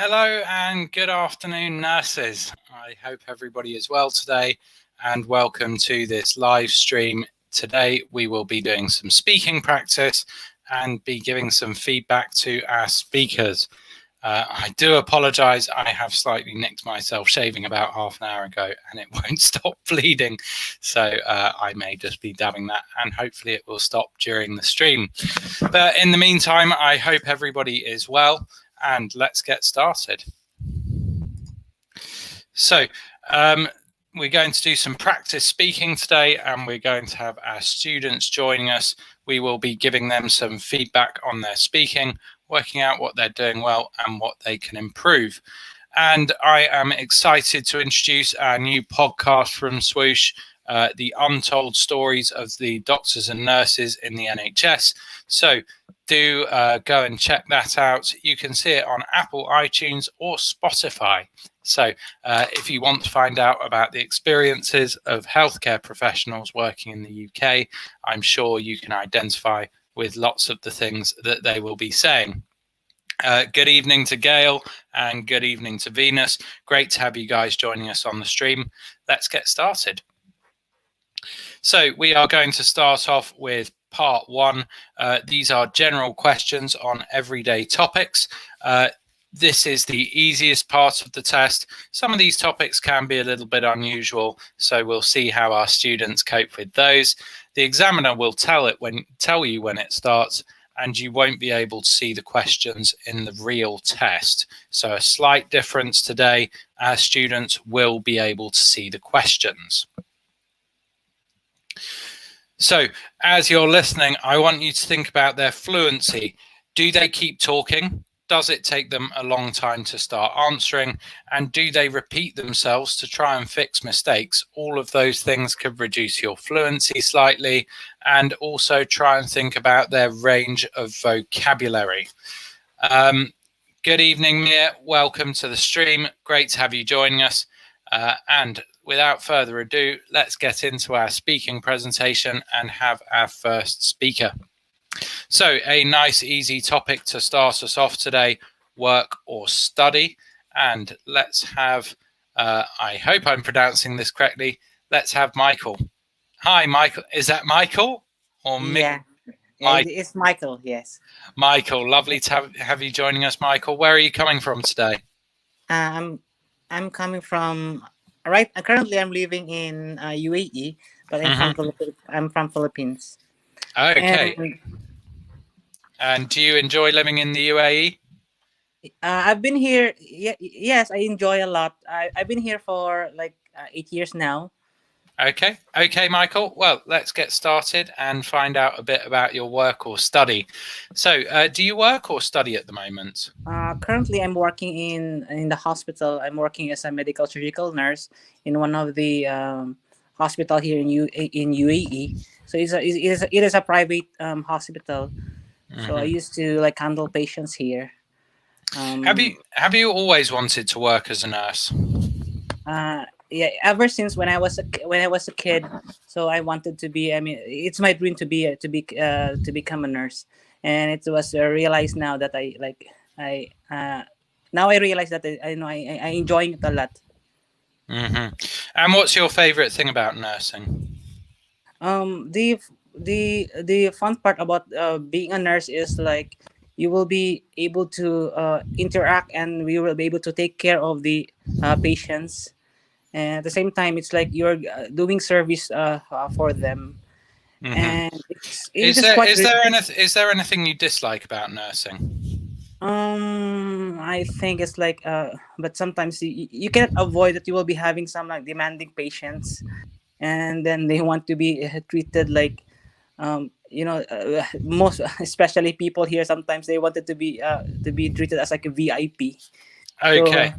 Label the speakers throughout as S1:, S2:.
S1: Hello and good afternoon, nurses. I hope everybody is well today and welcome to this live stream. Today we will be doing some speaking practice and be giving some feedback to our speakers. I do apologise, I have slightly nicked myself shaving about half an hour ago and it won't stop bleeding, so I may just be dabbing that and hopefully it will stop during the stream. But in the meantime, I hope everybody is well. And let's get started. So we're going to do some practice speaking today and we're going to have our students joining us. We will be giving them some feedback on their speaking, working out what they're doing well and what they can improve. And I am excited to introduce our new podcast from Swoosh, the untold stories of the doctors and nurses in the NHS. So do go and check that out. You can see it on Apple, iTunes or Spotify. So if you want to find out about the experiences of healthcare professionals working in the UK, I'm sure you can identify with lots of the things that they will be saying. Good evening to Gail and good evening to Venus. Great to have you guys joining us on the stream. Let's get started. So we are going to start off with part one. These are general questions on everyday topics. This is the easiest part of the test. Some of these topics can be a little bit unusual, so we'll see how our students cope with those. The examiner will tell you when it starts, and you won't be able to see the questions in the real test. So a slight difference today, our students will be able to see the questions. So as you're listening, I want you to think about their fluency. Do they keep talking? Does it take them a long time to start answering? And do they repeat themselves to try and fix mistakes? All of those things could reduce your fluency slightly. And also try and think about their range of vocabulary. Good evening, Mia. Welcome to the stream. Great to have you joining us. And without further ado, let's get into our speaking presentation and have our first speaker. So a nice easy topic to start us off today, work or study. And let's have, I hope I'm pronouncing this correctly, let's have Michael. Hi, Michael. Is that Michael?
S2: Or yeah, it's Michael, yes.
S1: Michael, lovely to have you joining us, Michael. Where are you coming from today?
S2: I'm coming from, currently I'm living in UAE, but I'm from Philippines.
S1: Okay. And do you enjoy living in the UAE?
S2: I've been here, yes, I enjoy a lot. I've been here for like 8 years now.
S1: Okay, Michael. Well, let's get started and find out a bit about your work or study. So, do you work or study at the moment?
S2: Currently, I'm working in the hospital. I'm working as a medical surgical nurse in one of the hospital here in UAE. So it is a private hospital. So I used to like handle patients here.
S1: Have you always wanted to work as a nurse?
S2: Yeah, ever since when I was a kid. So I wanted to be. I mean, it's my dream to become a nurse, and it was realized now that now I realize that I enjoy it a lot.
S1: And what's your favorite thing about nursing?
S2: The fun part about being a nurse is like you will be able to interact and we will be able to take care of the patients. And at the same time, it's like you're doing service for them. And
S1: is there anything you dislike about nursing?
S2: I think it's like but sometimes you cannot avoid that you will be having some like demanding patients, and then they want to be treated like most especially people here, sometimes they wanted to be treated as like a VIP.
S1: Okay.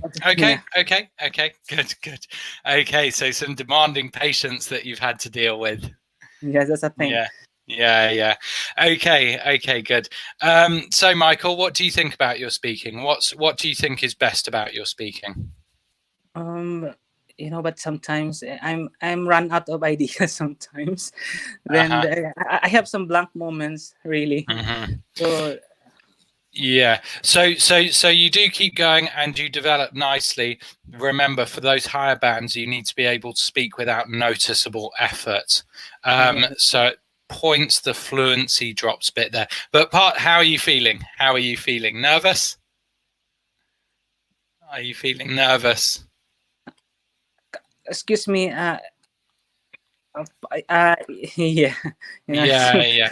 S1: Good. Okay, so some demanding patients that you've had to deal with.
S2: Yes, that's a thing.
S1: Yeah. Okay, good. So Michael, what do you think about your speaking? What do you think is best about your speaking?
S2: But sometimes I'm run out of ideas sometimes. Then I have some blank moments, really. So
S1: Yeah. So you do keep going and you develop nicely. Remember, for those higher bands, you need to be able to speak without noticeable effort.
S2: Yeah.
S1: So points the fluency drops bit there. But how are you feeling? How are you feeling? Nervous? Are you feeling nervous?
S2: Excuse me. Uh, yeah. You know.
S1: Yeah, yeah.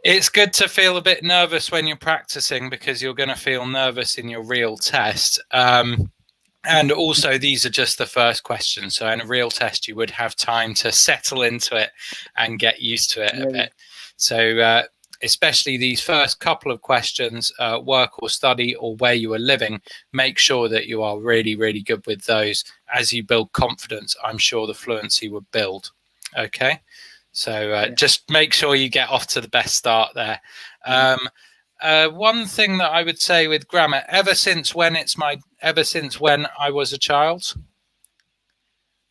S1: It's good to feel a bit nervous when you're practicing because you're going to feel nervous in your real test. And also, these are just the first questions. So in a real test, you would have time to settle into it and get used to it a bit. So especially these first couple of questions, work or study or where you are living, make sure that you are really, really good with those. As you build confidence, I'm sure the fluency will build. Okay. So just make sure you get off to the best start there. One thing that I would say with grammar, ever since when I was a child,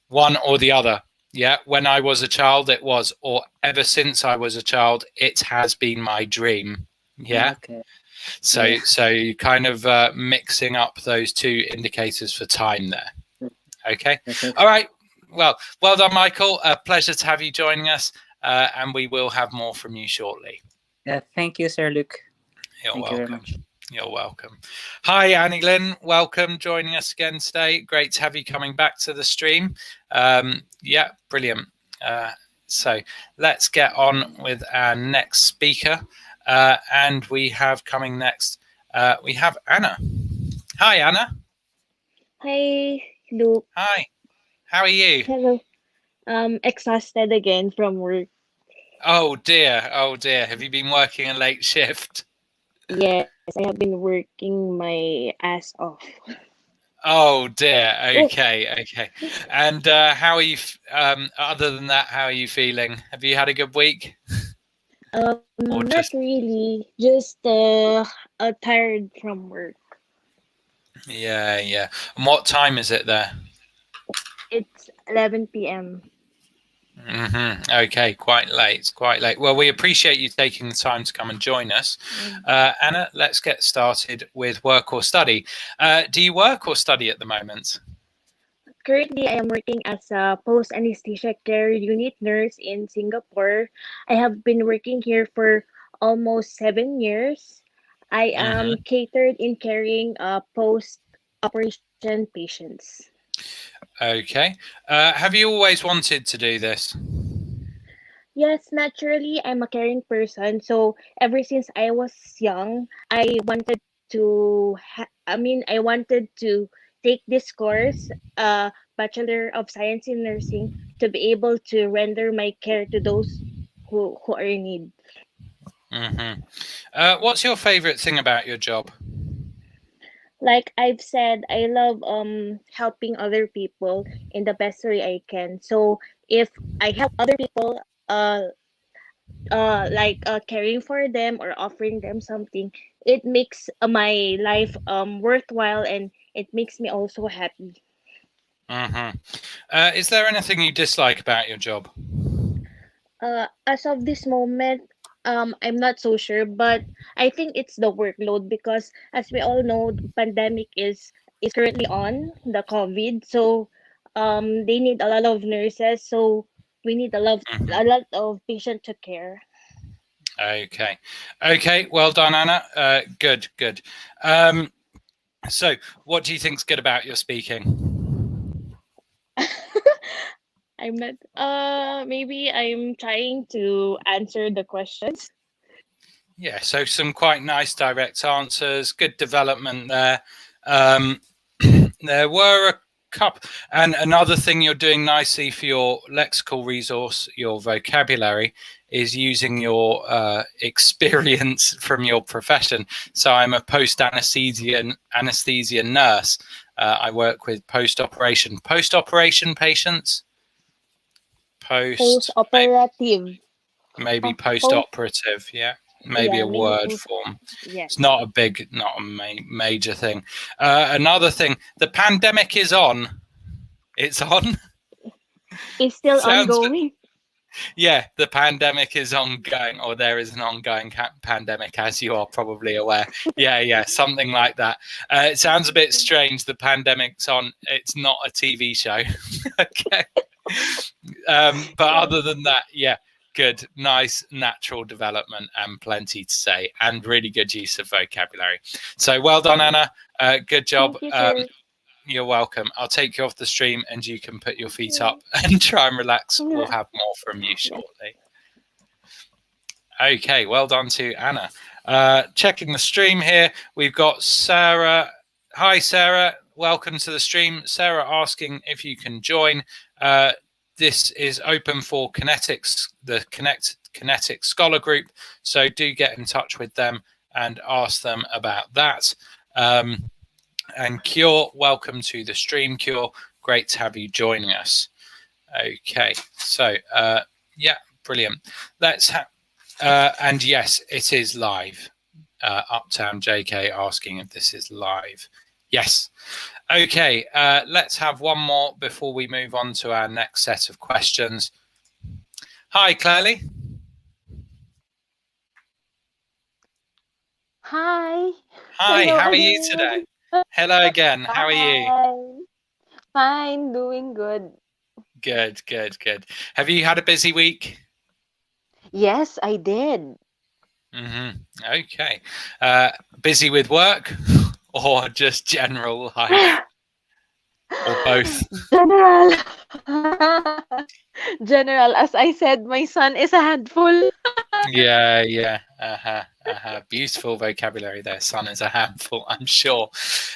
S1: one or the other. Yeah, when I was a child, it was, or ever since I was a child, it has been my dream. Yeah.
S2: Okay.
S1: So
S2: Yeah.
S1: so you kind of mixing up those two indicators for time there. Okay. All right. Well done, Michael. A pleasure to have you joining us, and we will have more from you shortly.
S2: Yeah. Thank you, Sir Luke.
S1: You're
S2: Thank you very much.
S1: welcome. You're welcome. Hi, Annie Lynn. Welcome, joining us again today. Great to have you coming back to the stream. Yeah, brilliant. So let's get on with our next speaker. And we have coming next, we have Anna. Hi, Anna.
S3: Hi, Luke.
S1: Hi. How are you?
S3: Hello. Exhausted again from work.
S1: Oh dear. Oh dear. Have you been working a late shift?
S3: Yes, I have been working my ass off.
S1: Oh dear. Okay. Okay. And how are you? Other than that, how are you feeling? Have you had a good week? Or
S3: Not
S1: just
S3: really. Just tired from work.
S1: yeah, yeah. And what time is it there?
S3: It's 11 p.m.
S1: Okay, quite late. Quite late. Well, we appreciate you taking the time to come and join us, Anna. Let's get started with work or study. Do you work or study at the moment?
S3: Currently, I am working as a post anesthesia care unit nurse in Singapore. I have been working here for almost 7 years. I am catered in caring post operation patients.
S1: Okay. Have you always wanted to do this?
S3: Yes, naturally, I'm a caring person. So ever since I was young, I wanted I wanted to take this course, Bachelor of Science in Nursing, to be able to render my care to those who are in need.
S1: What's your favorite thing about your job?
S3: Like I've said, I love helping other people in the best way I can. So if I help other people, caring for them or offering them something, it makes my life worthwhile, and it makes me also happy.
S1: Is there anything you dislike about your job?
S3: As of this moment, I'm not so sure, but I think it's the workload, because as we all know, the pandemic is currently on the COVID. So they need a lot of nurses, so we need a lot of patient to care.
S1: Okay. Okay. Well done, Anna. Good. Good. So, what do you think's good about your speaking?
S3: I'm not maybe I'm trying to answer the questions.
S1: Yeah. So, some quite nice direct answers. Good development there. Um, there were a couple, and another thing you're doing nicely for your lexical resource, your vocabulary, is using your experience from your profession. So I'm a anesthesia nurse. I work with post-operation patients.
S3: Post operative.
S1: Maybe
S3: Post,
S1: post-operative. Yeah, maybe
S3: yeah,
S1: a
S3: maybe
S1: word
S3: post.
S1: form.
S3: Yes.
S1: It's not a major thing. Another thing, the pandemic is on. It's on.
S3: It's still
S1: Sounds
S3: ongoing.
S1: Yeah, the pandemic is ongoing, or there is an ongoing pandemic, as you are probably aware. Yeah, something like that. It sounds a bit strange. The pandemic's on. It's not a TV show. Okay. But other than that, yeah, good, nice, natural development, and plenty to say, and really good use of vocabulary. So well done, Anna. Good job.
S3: Thank you, sir.
S1: You're welcome. I'll take you off the stream and you can put your feet up and try and relax. We'll have more from you shortly. Okay, well done to Anna. Checking the stream here, we've got Sarah. Hi, Sarah. Welcome to the stream. Sarah asking if you can join. This is open for Connetics, the Connetics Scholar Group. So do get in touch with them and ask them about that. And Cure, welcome to the stream, Cure. Great to have you joining us. Okay, so yeah, brilliant. Let's have, and yes, it is live. Uptown JK asking if this is live. Yes. Okay, let's have one more before we move on to our next set of questions. Hi, Claire.
S4: Hi.
S1: Hi,
S4: Hello
S1: how are you
S4: again.
S1: today? Hello again, how are you?
S4: Fine, doing good.
S1: Good, good, good. Have you had a busy week?
S4: Yes, I did.
S1: Okay. Busy with work or just general life? Or both?
S4: General. General, as I said, my son is a handful.
S1: Yeah. Beautiful vocabulary there. Son is a handful, I'm sure.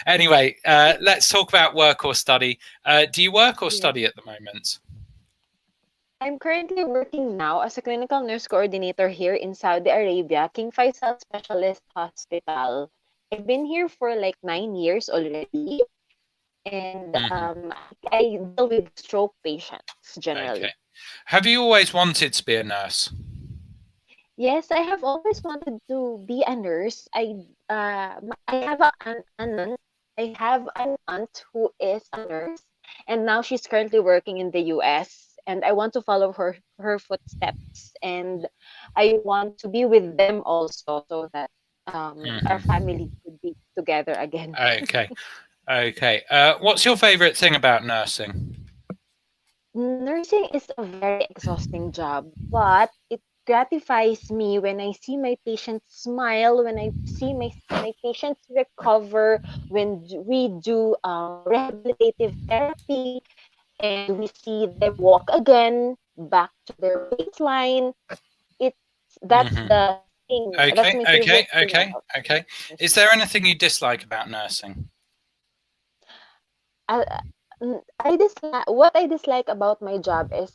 S1: Anyway, let's talk about work or study. Do you work or study at the moment?
S4: I'm currently working now as a clinical nurse coordinator here in Saudi Arabia, King Faisal Specialist Hospital. I've been here for like 9 years already. And I deal with stroke patients generally.
S1: Okay. Have you always wanted to be a nurse?
S4: Yes, I have always wanted to be a nurse. I have an aunt who is a nurse, and now she's currently working in the US. And I want to follow her footsteps, and I want to be with them also, so that our family could be together again.
S1: Okay. What's your favorite thing about nursing?
S4: Nursing is a very exhausting job, but it gratifies me when I see my patients smile, when I see my patients recover, when we do rehabilitative therapy, and we see them walk again back to their baseline. That's the thing. That's my favorite thing.
S1: Okay. Is there anything you dislike about nursing?
S4: What I dislike about my job is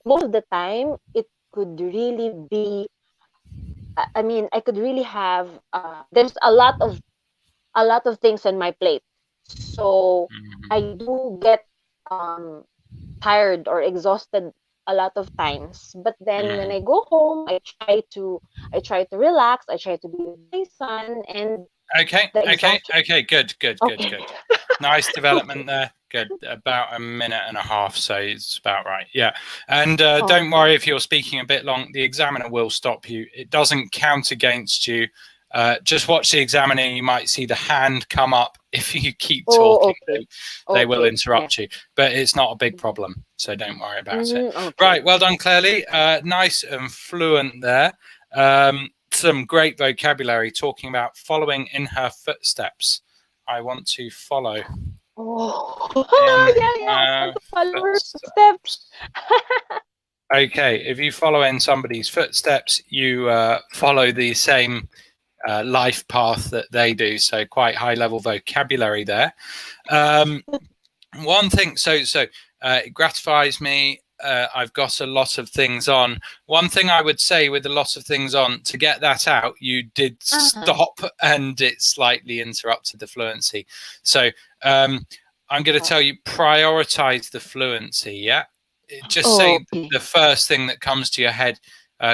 S4: most of the time it could really be. I could really have. There's a lot of things on my plate, so I do get tired or exhausted a lot of times. But then when I go home, I try to relax. I try to be with my son, and
S1: Okay. Good. Nice development there. Good. About a minute and a half, so it's about right. Yeah. And don't worry if you're speaking a bit long. The examiner will stop you. It doesn't count against you. Just watch the examiner. You might see the hand come up. If you keep talking, they will interrupt you. But it's not a big problem, so don't worry about it.
S4: Okay.
S1: Right. Well done, Claire. Nice and fluent there. Some great vocabulary talking about following in her footsteps. I want to follow.
S4: Yeah. I want to follow her footsteps.
S1: Okay, if you follow in somebody's footsteps, you follow the same life path that they do. So quite high level vocabulary there. One thing, so it gratifies me. I've got a lot of things on. One thing I would say with a lot of things on, to get that out, you did stop and it slightly interrupted the fluency. So I'm going to tell you, prioritize the fluency. Yeah. Just say the first thing that comes to your head,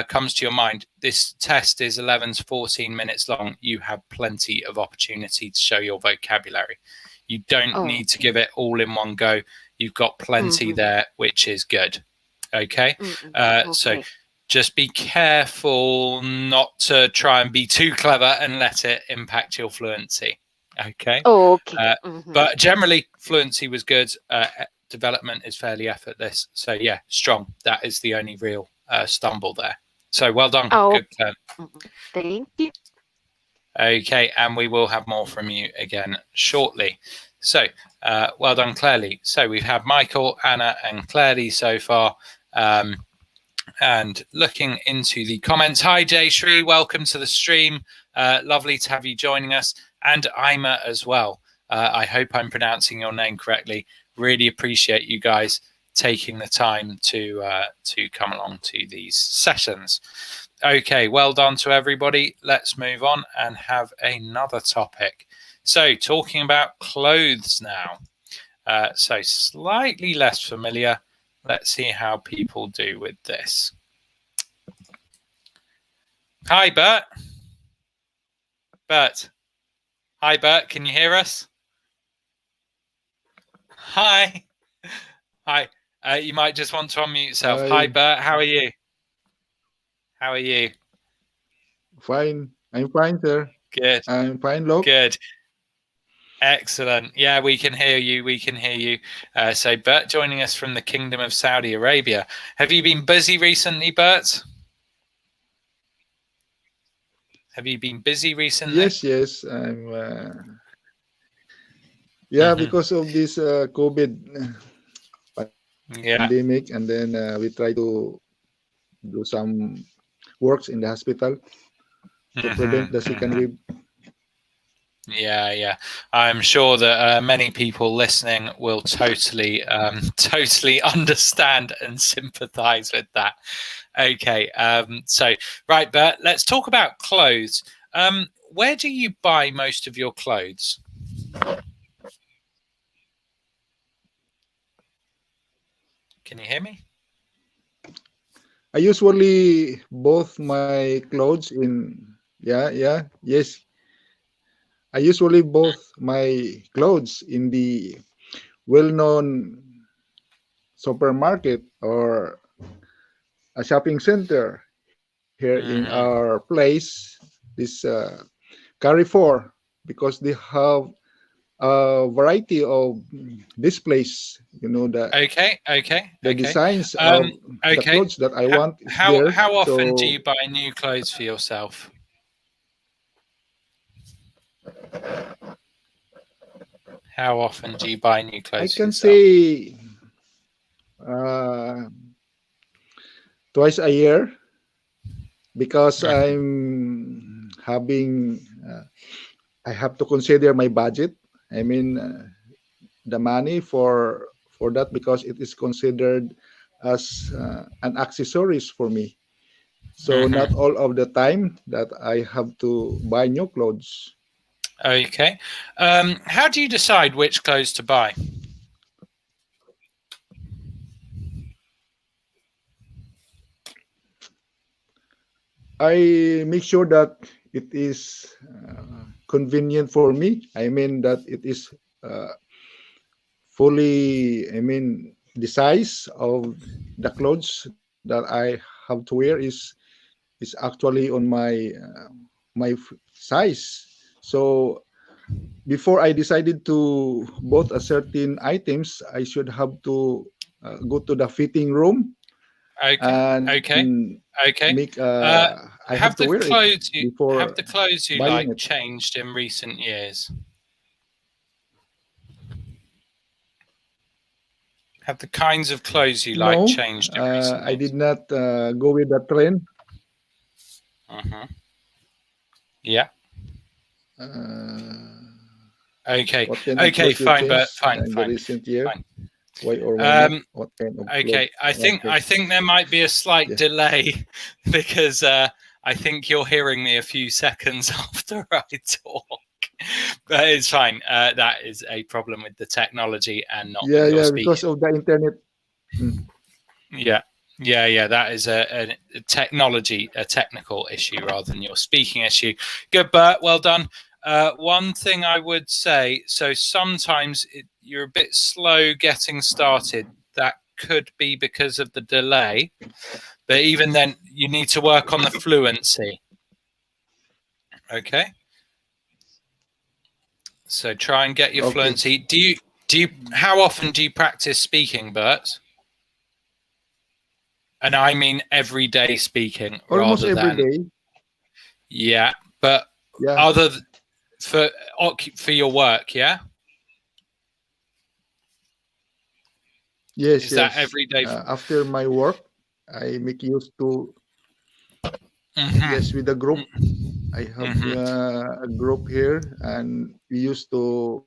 S1: comes to your mind. This test is 11 to 14 minutes long. You have plenty of opportunity to show your vocabulary. You don't need to give it all in one go. You've got plenty there, which is good. Okay. So
S4: Okay.
S1: just be careful not to try and be too clever and let it impact your fluency. Okay.
S4: Okay.
S1: But generally, fluency was good. Development is fairly effortless. So yeah, strong. That is the only real stumble there. So well done.
S4: Oh,
S1: Good turn.
S4: thank you.
S1: Okay, and we will have more from you again shortly. So well done, Claire-Lee. So we've had Michael, Anna, and Claire-Lee so far. And looking into the comments, hi Jayshri, welcome to the stream. Lovely to have you joining us, and Ima as well. I hope I'm pronouncing your name correctly. Really appreciate you guys taking the time to come along to these sessions. Okay, well done to everybody. Let's move on and have another topic. So talking about clothes now. So slightly less familiar. Let's see how people do with this. Hi, Bert. Bert. Hi, Bert. Can you hear us? Hi. Hi. You might just want to unmute yourself. Hi, Bert. How are you? How are you?
S5: Fine. I'm fine, sir.
S1: Good.
S5: I'm fine, Lok.
S1: Good. Excellent. Yeah, we can hear you. We can hear you. So Bert joining us from the Kingdom of Saudi Arabia. Have you been busy recently, Bert? Have you been busy recently?
S5: Yes. I'm. Because of this COVID pandemic, and then we try to do some works in the hospital to prevent the second wave.
S1: Yeah. I'm sure that many people listening will totally understand and sympathize with that. Okay. So, right, Bert, let's talk about clothes. Where do you buy most of your clothes? Can you hear me?
S5: I usually bought my clothes in. Yes. I usually bought my clothes in the well-known supermarket or a shopping center here in our place, this Carrefour, because they have a variety of displays. The designs of the clothes that I want is there.
S1: How often do you buy new clothes for yourself? How often do you buy new clothes?
S5: I can say twice a year, because I'm having. I have to consider my budget. I mean, the money for that, because it is considered as an accessories for me. So not all of the time that I have to buy new clothes.
S1: Okay. How do you decide which clothes to buy?
S5: I make sure that it is convenient for me. I mean that it is fully, the size of the clothes that I have to wear is actually on my size. So before I decided to bought a certain items, I should have to go to the fitting room.
S1: Okay.
S5: Make I have to wear it before.
S1: Have the clothes you
S5: buying
S1: like
S5: it.
S1: changed in recent years? Have the kinds of clothes you like changed in recent years?
S5: I did not go with the trend.
S1: Yeah. Okay.
S5: What kind of
S1: Okay.
S5: clothes you
S1: Fine, Bert.
S5: changed
S1: Fine.
S5: in
S1: Fine.
S5: the recent year?
S1: Fine.
S5: Why or why not? What kind of
S1: Okay,
S5: clothes?
S1: I think there might be a slight delay because I think you're hearing me a few seconds after I talk, but it's fine. That is a problem with the technology and not with your speaking.
S5: Because of the internet.
S1: Yeah. That is a technical issue rather than your speaking issue. Good, Bert. Well done. One thing I would say, so sometimes you're a bit slow getting started. That could be because of the delay, but even then, you need to work on the fluency. Okay. So try and get your
S5: Okay.
S1: fluency. How often do you practice speaking, Bert? And I mean everyday speaking
S5: Almost
S1: rather
S5: every
S1: than
S5: day.
S1: yeah, but
S5: Yeah.
S1: other for your work, yeah?
S5: Yes,
S1: Is that
S5: yes.
S1: every day?
S5: After my work, I make use to
S1: Mhm.
S5: yes with a group. I have
S1: Mhm.
S5: a group here, and we used to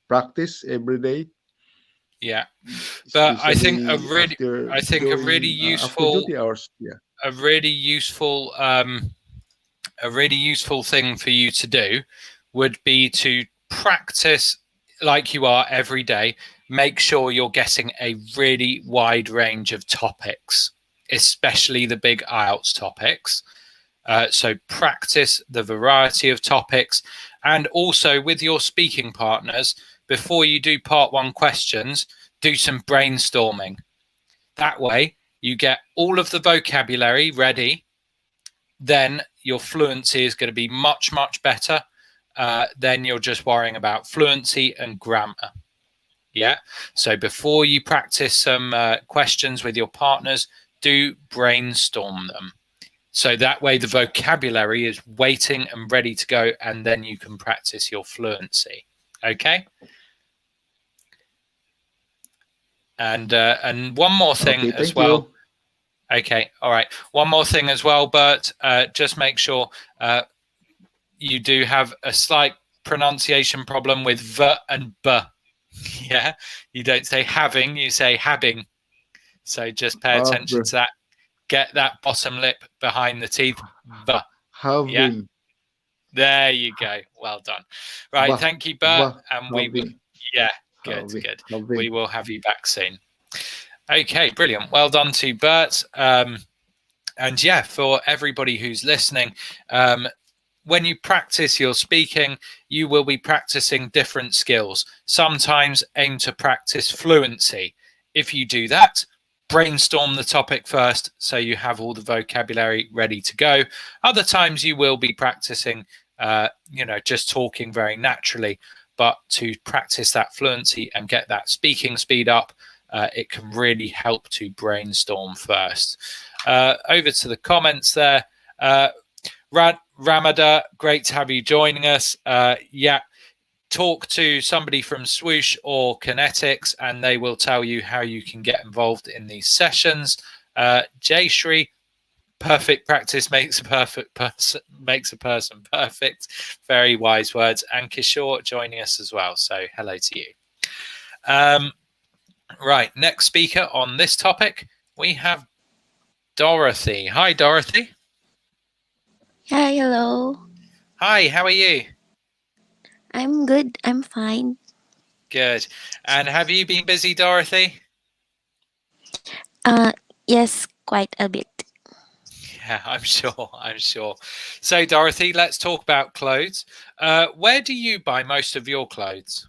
S5: practice every day,
S1: Yeah. But
S5: especially after
S1: I think
S5: during after duty hours. Yeah.
S1: a really useful a really useful thing for you to do would be to practice like you are every day. Make sure you're getting a really wide range of topics, especially the big IELTS topics. So practice the variety of topics, and also with your speaking partners, before you do part one questions, do some brainstorming. That way you get all of the vocabulary ready, then your fluency is going to be much, much better. Then you're just worrying about fluency and grammar. Yeah. So before you practice some questions with your partners, do brainstorm them. So that way the vocabulary is waiting and ready to go, and then you can practice your fluency. Okay. And one more thing
S5: Okay.
S1: as
S5: Thank
S1: well.
S5: you.
S1: Okay. All right. One more thing as well, Bert. Just make sure you do have a slight pronunciation problem with v and b. Yeah. You don't say having, you say having. So just pay attention to that. Get that bottom lip behind the teeth. V. Yeah.
S5: Having.
S1: There you go. Well done. Right.
S5: Va.
S1: Thank you, Bert.
S5: Va.
S1: And
S5: Having.
S1: yeah, good,
S5: Having.
S1: good.
S5: Having.
S1: We will have you back soon. Okay, brilliant. Well done to Bert. And yeah, for everybody who's listening, when you practice your speaking, you will be practicing different skills. Sometimes aim to practice fluency. If you do that, brainstorm the topic first so you have all the vocabulary ready to go. Other times you will be practicing, just talking very naturally. But to practice that fluency and get that speaking speed up, it can really help to brainstorm first. Over to the comments there. Ramada, great to have you joining us. Yeah, talk to somebody from Swoosh or Connetics and they will tell you how you can get involved in these sessions. Jayshree, perfect practice makes a perfect person, makes a person perfect. Very wise words. And Kishore joining us as well. So hello to you. Right, next speaker on this topic, we have Dorothy. Hi, Dorothy.
S6: Hi, hello.
S1: Hi, how are you?
S6: I'm good. I'm fine.
S1: Good. And have you been busy, Dorothy?
S6: Uh, yes, quite a bit.
S1: Yeah, I'm sure. I'm sure. So, Dorothy, let's talk about clothes. Where do you buy most of your clothes?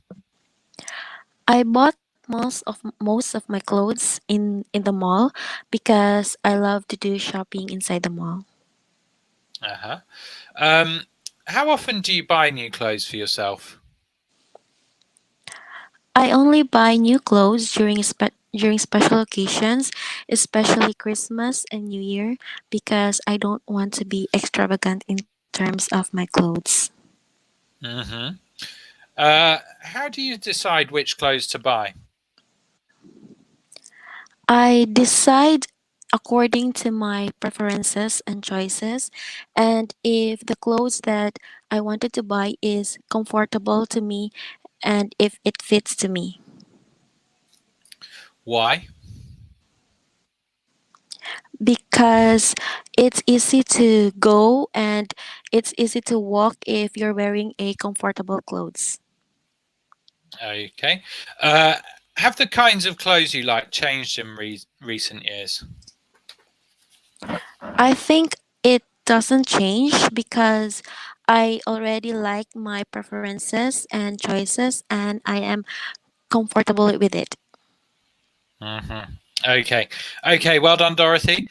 S6: I bought most of my clothes in the mall because I love to do shopping inside the mall.
S1: Uh-huh. How often do you buy new clothes for yourself?
S6: I only buy new clothes during special occasions, especially Christmas and New Year, because I don't want to be extravagant in terms of my clothes.
S1: Mm-hmm. How do you decide which clothes to buy?
S6: I decide according to my preferences and choices, and if the clothes that I wanted to buy is comfortable to me and if it fits to me,
S1: Why?
S6: because it's easy to go and it's easy to walk if you're wearing a comfortable clothes.
S1: Okay. Have the kinds of clothes you like changed in recent years?
S6: I think it doesn't change because I already like my preferences and choices and I am comfortable with it.
S1: Okay. Okay. Well done, Dorothy.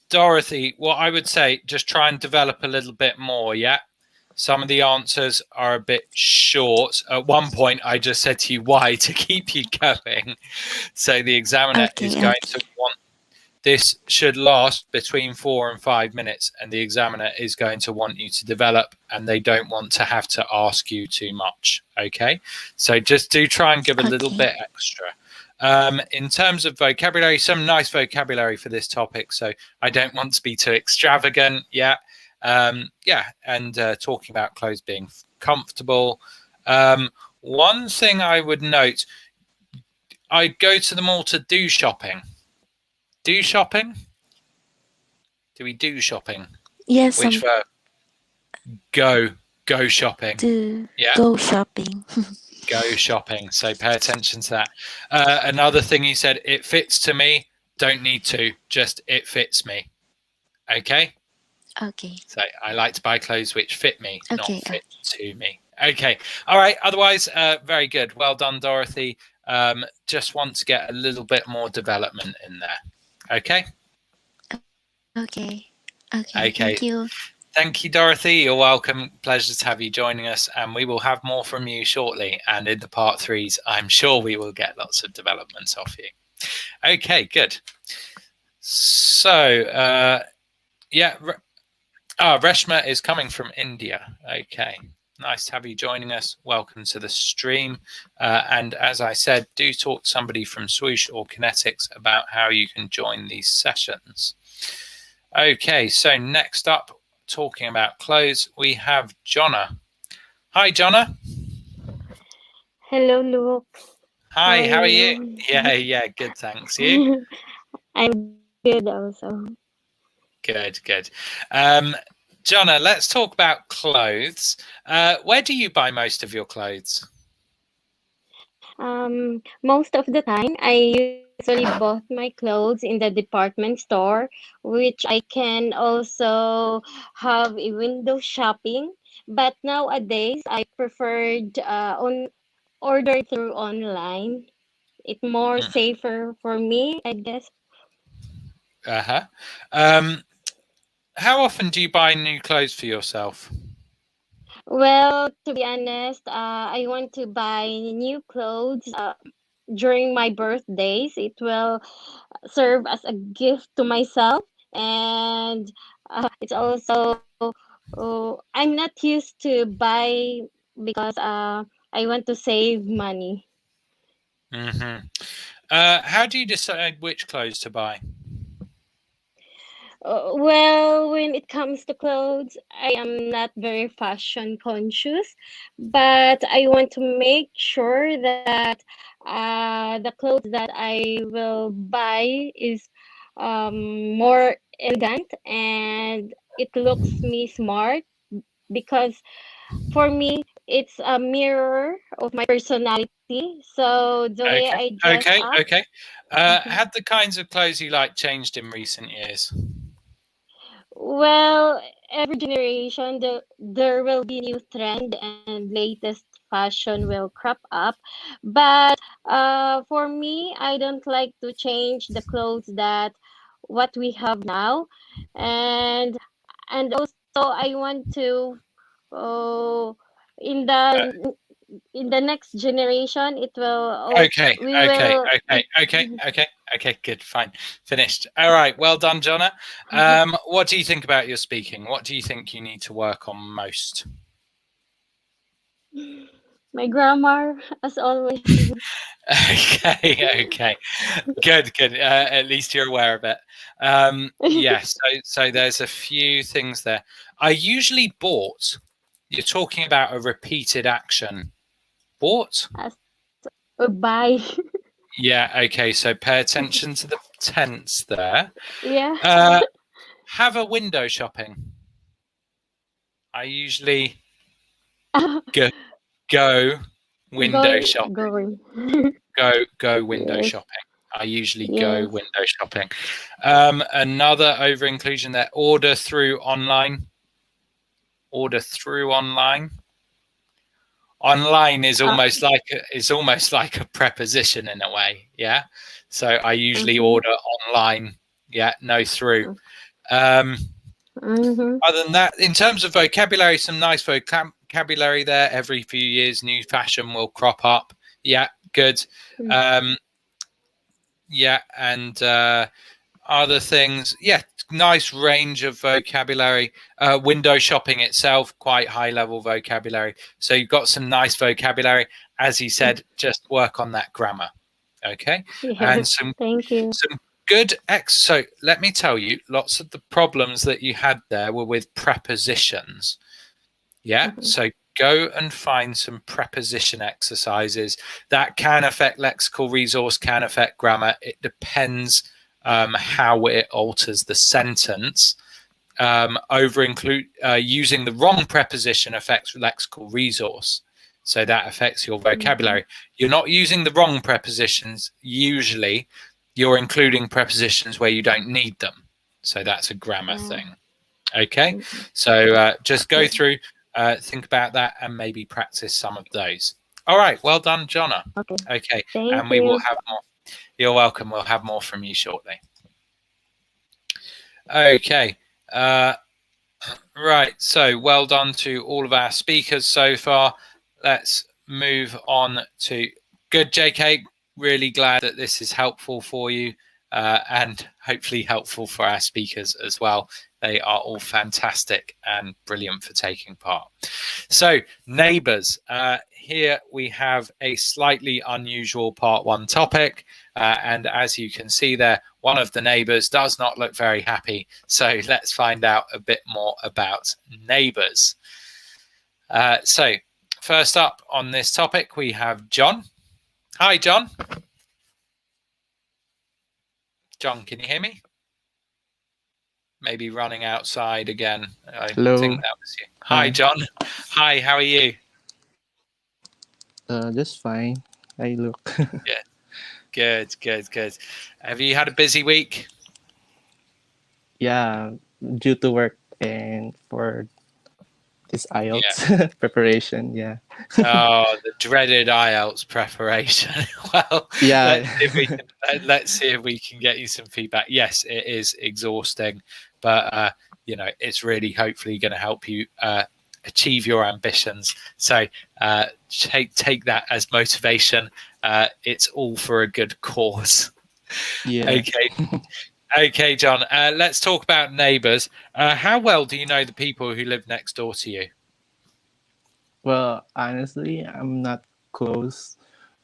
S1: Dorothy, what I would say, just try and develop a little bit more. Yeah. Some of the answers are a bit short. At one point, I just said to you, why, to keep you going. So the examiner is
S6: Okay,
S1: going
S6: okay.
S1: to want this should last between 4 and 5 minutes, and the examiner is going to want you to develop, and they don't want to have to ask you too much. Okay, so just do try and give a little
S6: Okay.
S1: bit extra. In terms of vocabulary, some nice vocabulary for this topic, so I don't want to be too extravagant. Yeah, and talking about clothes being comfortable. One thing I would note, I go to the mall to do shopping. Do shopping? Do we do shopping?
S6: Yes,
S1: Which verb? Go. Go shopping.
S6: to
S1: Yeah,
S6: go shopping.
S1: go shopping. So pay attention to that. Another thing he said, it fits to me. Don't need to. Just it fits me. Okay?
S6: Okay.
S1: So I like to buy clothes which fit me, not
S6: Okay.
S1: fit to me. Okay. All right. Otherwise, very good. Well done, Dorothy. Just want to get a little bit more development in there. Okay?
S6: Okay.
S1: Okay.
S6: Thank you.
S1: Thank you, Dorothy. You're welcome. Pleasure to have you joining us. And we will have more from you shortly. And in the part threes, I'm sure we will get lots of developments off you. Okay, good. So, Reshma is coming from India. Okay, nice to have you joining us. Welcome to the stream. And as I said, do talk to somebody from Swoosh or Connetics about how you can join these sessions. Okay, so next up, talking about clothes, we have Jonna. Hi, Jonna.
S3: Hello, Luke.
S1: Hi, how are you?
S3: you?
S1: Yeah, good, thanks. You?
S3: I'm good also.
S1: Good. Jonna, let's talk about clothes. Where do you buy most of your clothes?
S3: Most of the time, I usually bought my clothes in the department store, which I can also have a window shopping. But nowadays, I preferred on order through online. It's more safer for me, I guess.
S1: Uh-huh. How often do you buy new clothes for yourself?
S3: Well, to be honest, I want to buy new clothes during my birthdays. It will serve as a gift to myself, and it's also I'm not used to buy because I want to save money.
S1: Mm-hmm. How do you decide which clothes to buy?
S3: Well, when it comes to clothes, I am not very fashion conscious, but I want to make sure that the clothes that I will buy is more elegant and it looks me smart because for me it's a mirror of my personality. So the way
S1: Okay,
S3: I dress up.
S1: okay.
S3: Mhm.
S1: Have the kinds of clothes you like changed in recent years?
S3: Well, every generation there will be new trend and latest fashion will crop up. But for me, I don't like to change the clothes that what we have now. And also I want to uh, in
S1: Uh,
S3: the next generation it will
S1: okay,
S3: we will
S1: okay. Good, fine, finished. All right, well done, Jonna. What do you think about your speaking? What do you think you need to work on most?
S3: my grammar as always.
S1: Okay, good. At least you're aware of it. Yes, so there's a few things there. I usually bought. You're talking about a repeated action. Bought?
S3: As bye.
S1: Yeah, okay, so pay attention to the tense there.
S3: Yeah.
S1: Have a window shopping. I usually go window shopping.
S3: Going.
S1: Go window
S3: Yes.
S1: shopping. I usually go
S3: Yes.
S1: window shopping. Another over inclusion there. Order through online. Order through online. Online is almost like a preposition in a way. Yeah. So I usually order online. Yeah. No through. Other than that, in terms of vocabulary, some nice vocabulary there. Every few years, new fashion will crop up. Yeah, good. Yeah, and other things. Yeah, nice range of vocabulary. Window shopping itself, quite high level vocabulary. So you've got some nice vocabulary. As he said, just work on that grammar. Okay, and some
S3: Thank you.
S1: good so let me tell you, lots of the problems that you had there were with prepositions. Yeah, so go and find some preposition exercises that can affect lexical resource, can affect grammar. It depends how it alters the sentence. Using the wrong preposition affects lexical resource, so that affects your vocabulary. You're not using the wrong prepositions usually. You're including prepositions where you don't need them. So that's a grammar thing. Okay. So just go through, think about that, and maybe practice some of those. All right. Well done, Jonna. Okay.
S3: Thank
S1: we
S3: you.
S1: will have more. You're welcome. We'll have more from you shortly. Okay. Right. So well done to all of our speakers so far. Let's move on to good, JK. Really glad that this is helpful for you and hopefully helpful for our speakers as well. They are all fantastic and brilliant for taking part. So neighbours, here we have a slightly unusual part one topic. And as you can see there, one of the neighbours does not look very happy. So let's find out a bit more about neighbours. So first up on this topic, we have John. Hi, John. John, can you hear me? Maybe running outside again.
S7: Hello.
S1: Think that was you. Hi, John. Hi, how are you?
S7: Just fine. I look.
S1: Yeah. Good, good, good. Have you had a busy week?
S7: Yeah, due to work and for this IELTS preparation. Yeah.
S1: Oh, the dreaded IELTS preparation. Well,
S7: Yeah.
S1: let's see if we can get you some feedback. Yes, it is exhausting, but you know, it's really hopefully going to help you achieve your ambitions. So take that as motivation. It's all for a good cause.
S7: Yeah.
S1: Okay. Okay, John. Let's talk about neighbours. How well do you know the people who live next door to you?
S7: Well, honestly, I'm not close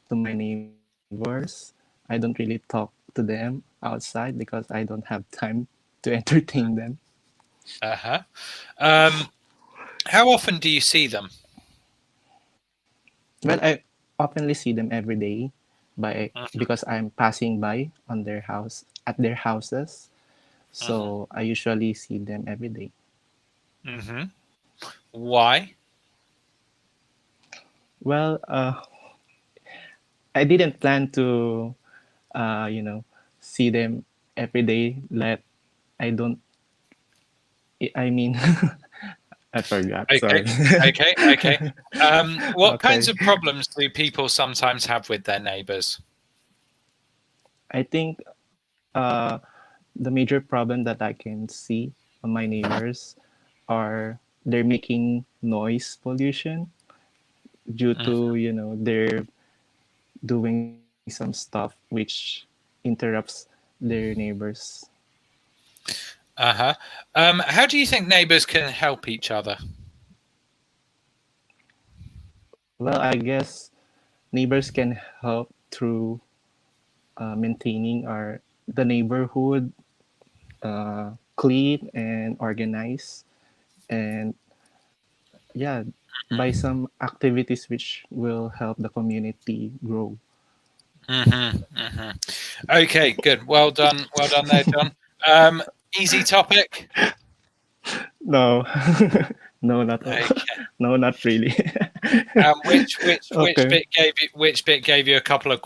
S7: to my neighbors. I don't really talk to them outside because I don't have time to entertain them.
S1: How often do you see them?
S7: Well, I oftenly see them every day because I'm passing by on their house at their houses. So I usually see them every day.
S1: Why?
S7: Well, I didn't plan to, see them every day. I mean, I forgot.
S1: Okay.
S7: Sorry.
S1: Okay. What kinds
S7: Okay.
S1: of problems do people sometimes have with their neighbours?
S7: I think the major problem that I can see on my neighbors are they're making noise pollution due to, they're doing some stuff which interrupts their neighbors.
S1: How do you think neighbours can help each other?
S7: Well, I guess neighbors can help through maintaining the neighborhood clean and organized, and yeah, by some activities which will help the community grow.
S1: Okay, good. Well done there, John. Easy topic.
S7: No, no, not
S1: Okay.
S7: no, not really.
S1: Which
S7: Okay.
S1: which bit gave you a couple of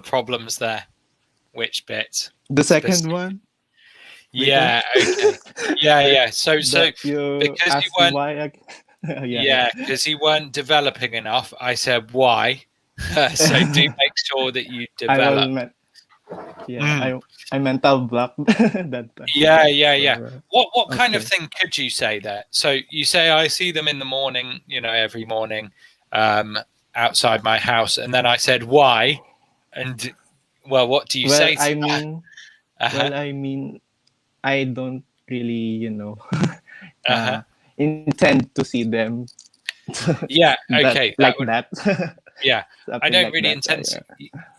S1: problems there? Which bit?
S7: The second one.
S1: Yeah. Okay. Yeah. So
S7: That you
S1: because you
S7: asked
S1: weren't
S7: why
S1: Yeah, because you weren't developing enough. I said why. So do make sure that you develop.
S7: I mental block that time.
S1: Yeah.
S7: So,
S1: What kind of
S7: okay.
S1: thing could you say there? So you say I see them in the morning, every morning, outside my house, and then I said why, and well, what do you say to that?
S7: Well, I mean, I don't really, intend to see them.
S1: Yeah. Okay.
S7: That.
S1: Yeah. I
S7: Something
S1: don't
S7: like
S1: really
S7: that.
S1: intend to.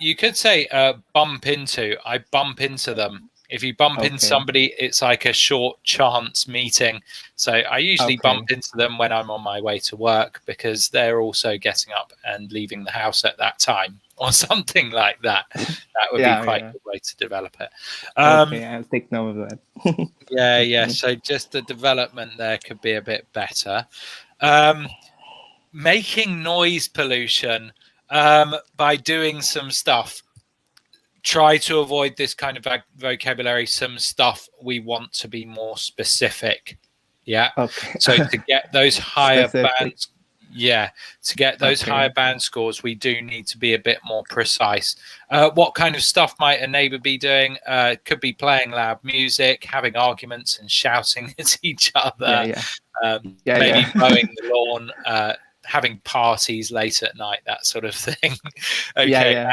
S1: You could say bump into. I bump into them. If you bump into
S7: Okay.
S1: somebody, it's like a short chance meeting. So I usually
S7: Okay.
S1: bump into them when I'm on my way to work because they're also getting up and leaving the house at that time or something like that. That would be quite a good way to develop it.
S7: Okay, I'll take note of that.
S1: Yeah. So just the development there could be a bit better. Making noise pollution by doing some stuff. Try to avoid this kind of vocabulary. Some stuff we want to be more specific. Yeah.
S7: Okay.
S1: So to get those higher
S7: Specific.
S1: bands, higher band scores, we do need to be a bit more precise. What kind of stuff might a neighbor be doing? Could be playing loud music, having arguments and shouting at each other. Maybe mowing the lawn, having parties late at night, that sort of thing. Okay. And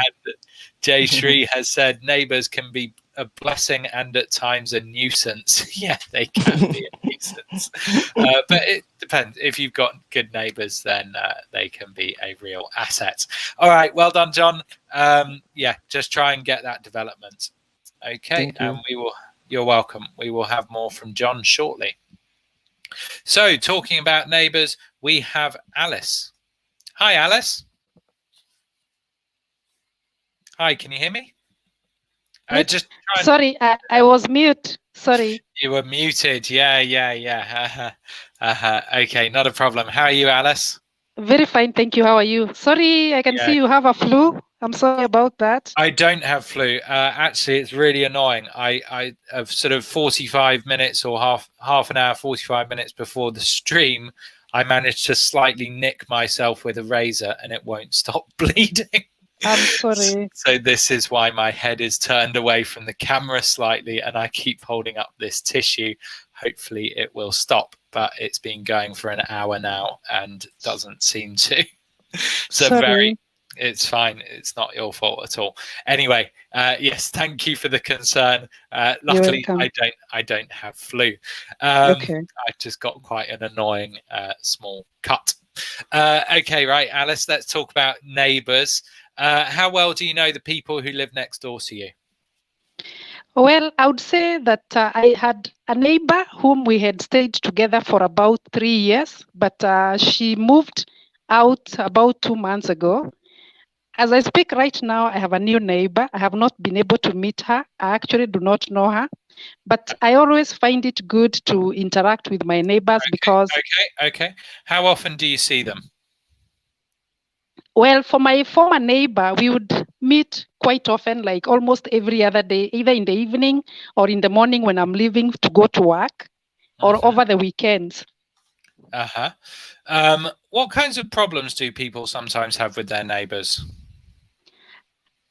S1: Jay Shree has said neighbors can be a blessing and at times a nuisance. Yeah, they can be a nuisance. But it depends. If you've got good neighbors, then they can be a real asset. All right. Well done, John. Just try and get that development. Okay. And you're welcome. We will have more from John shortly. So talking about neighbors, we have Alice. Hi, Alice. Hi, can you hear me?
S8: Sorry, I was mute. Sorry.
S1: You were muted. Yeah. Okay, not a problem. How are you, Alice?
S8: Very fine, thank you. How are you? Sorry, I can see you have a flu. I'm sorry about that.
S1: I don't have flu. Actually, it's really annoying. I have sort of 45 minutes or half an hour, 45 minutes before the stream, I managed to slightly nick myself with a razor and it won't stop bleeding.
S8: I'm sorry.
S1: So this is why my head is turned away from the camera slightly and I keep holding up this tissue. Hopefully it will stop, but it's been going for an hour now and doesn't seem to. So
S8: sorry.
S1: It's fine. It's not your fault at all. Anyway, yes, thank you for the concern. Luckily, I don't have flu.
S8: Okay.
S1: I just got quite an annoying small cut. Okay, right, Alice, let's talk about neighbours. How well do you know the people who live next door to you?
S8: Well, I would say that I had a neighbor whom we had stayed together for about 3 years, but she moved out about 2 months ago. As I speak right now, I have a new neighbor. I have not been able to meet her. I actually do not know her, but I always find it good to interact with my neighbors because...
S1: Okay. How often do you see them?
S8: Well, for my former neighbor, we would meet quite often, like almost every other day, either in the evening or in the morning when I'm leaving to go to work or over the weekends.
S1: What kinds of problems do people sometimes have with their neighbors?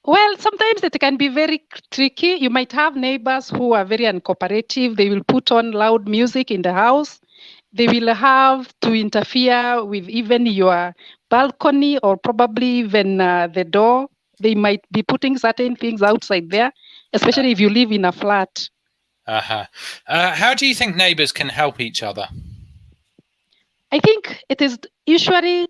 S8: Well, sometimes it can be very tricky. You might have neighbors who are very uncooperative. They will put on loud music in the house. They will have to interfere with even your balcony or probably even the door. They might be putting certain things outside there, especially if you live in a flat.
S1: How do you think neighbors can help each other?
S8: I think it is usually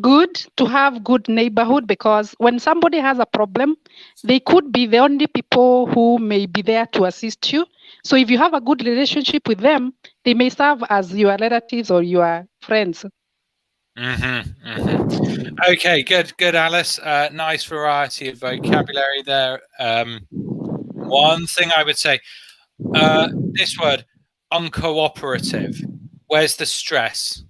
S8: good to have good neighborhood because when somebody has a problem, they could be the only people who may be there to assist you. So if you have a good relationship with them, they may serve as your relatives or your friends.
S1: Okay, good, Alice. Nice variety of vocabulary there. One thing I would say, this word, uncooperative. Where's the stress?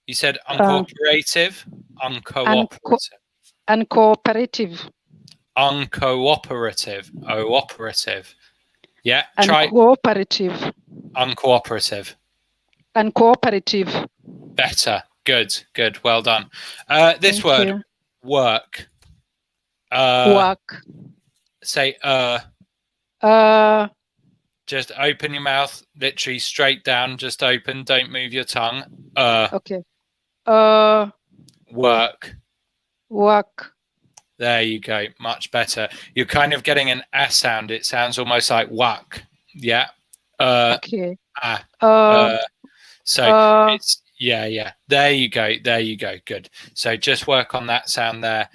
S1: You said uncooperative, uncooperative.
S8: Uncooperative.
S1: Uncooperative. Cooperative. Yeah,
S8: try. Uncooperative.
S1: Uncooperative.
S8: Uncooperative.
S1: Better. Good. Good. Well done. This
S8: Thank
S1: word,
S8: you.
S1: work.
S8: Work.
S1: Say just open your mouth, literally straight down, just open, don't move your tongue.
S8: Okay.
S1: Work.
S8: Work.
S1: There you go. Much better. You're kind of getting an S sound. It sounds almost like whack. Yeah.
S8: Okay.
S1: So it's yeah. There you go. There you go. Good. So just work on that sound there.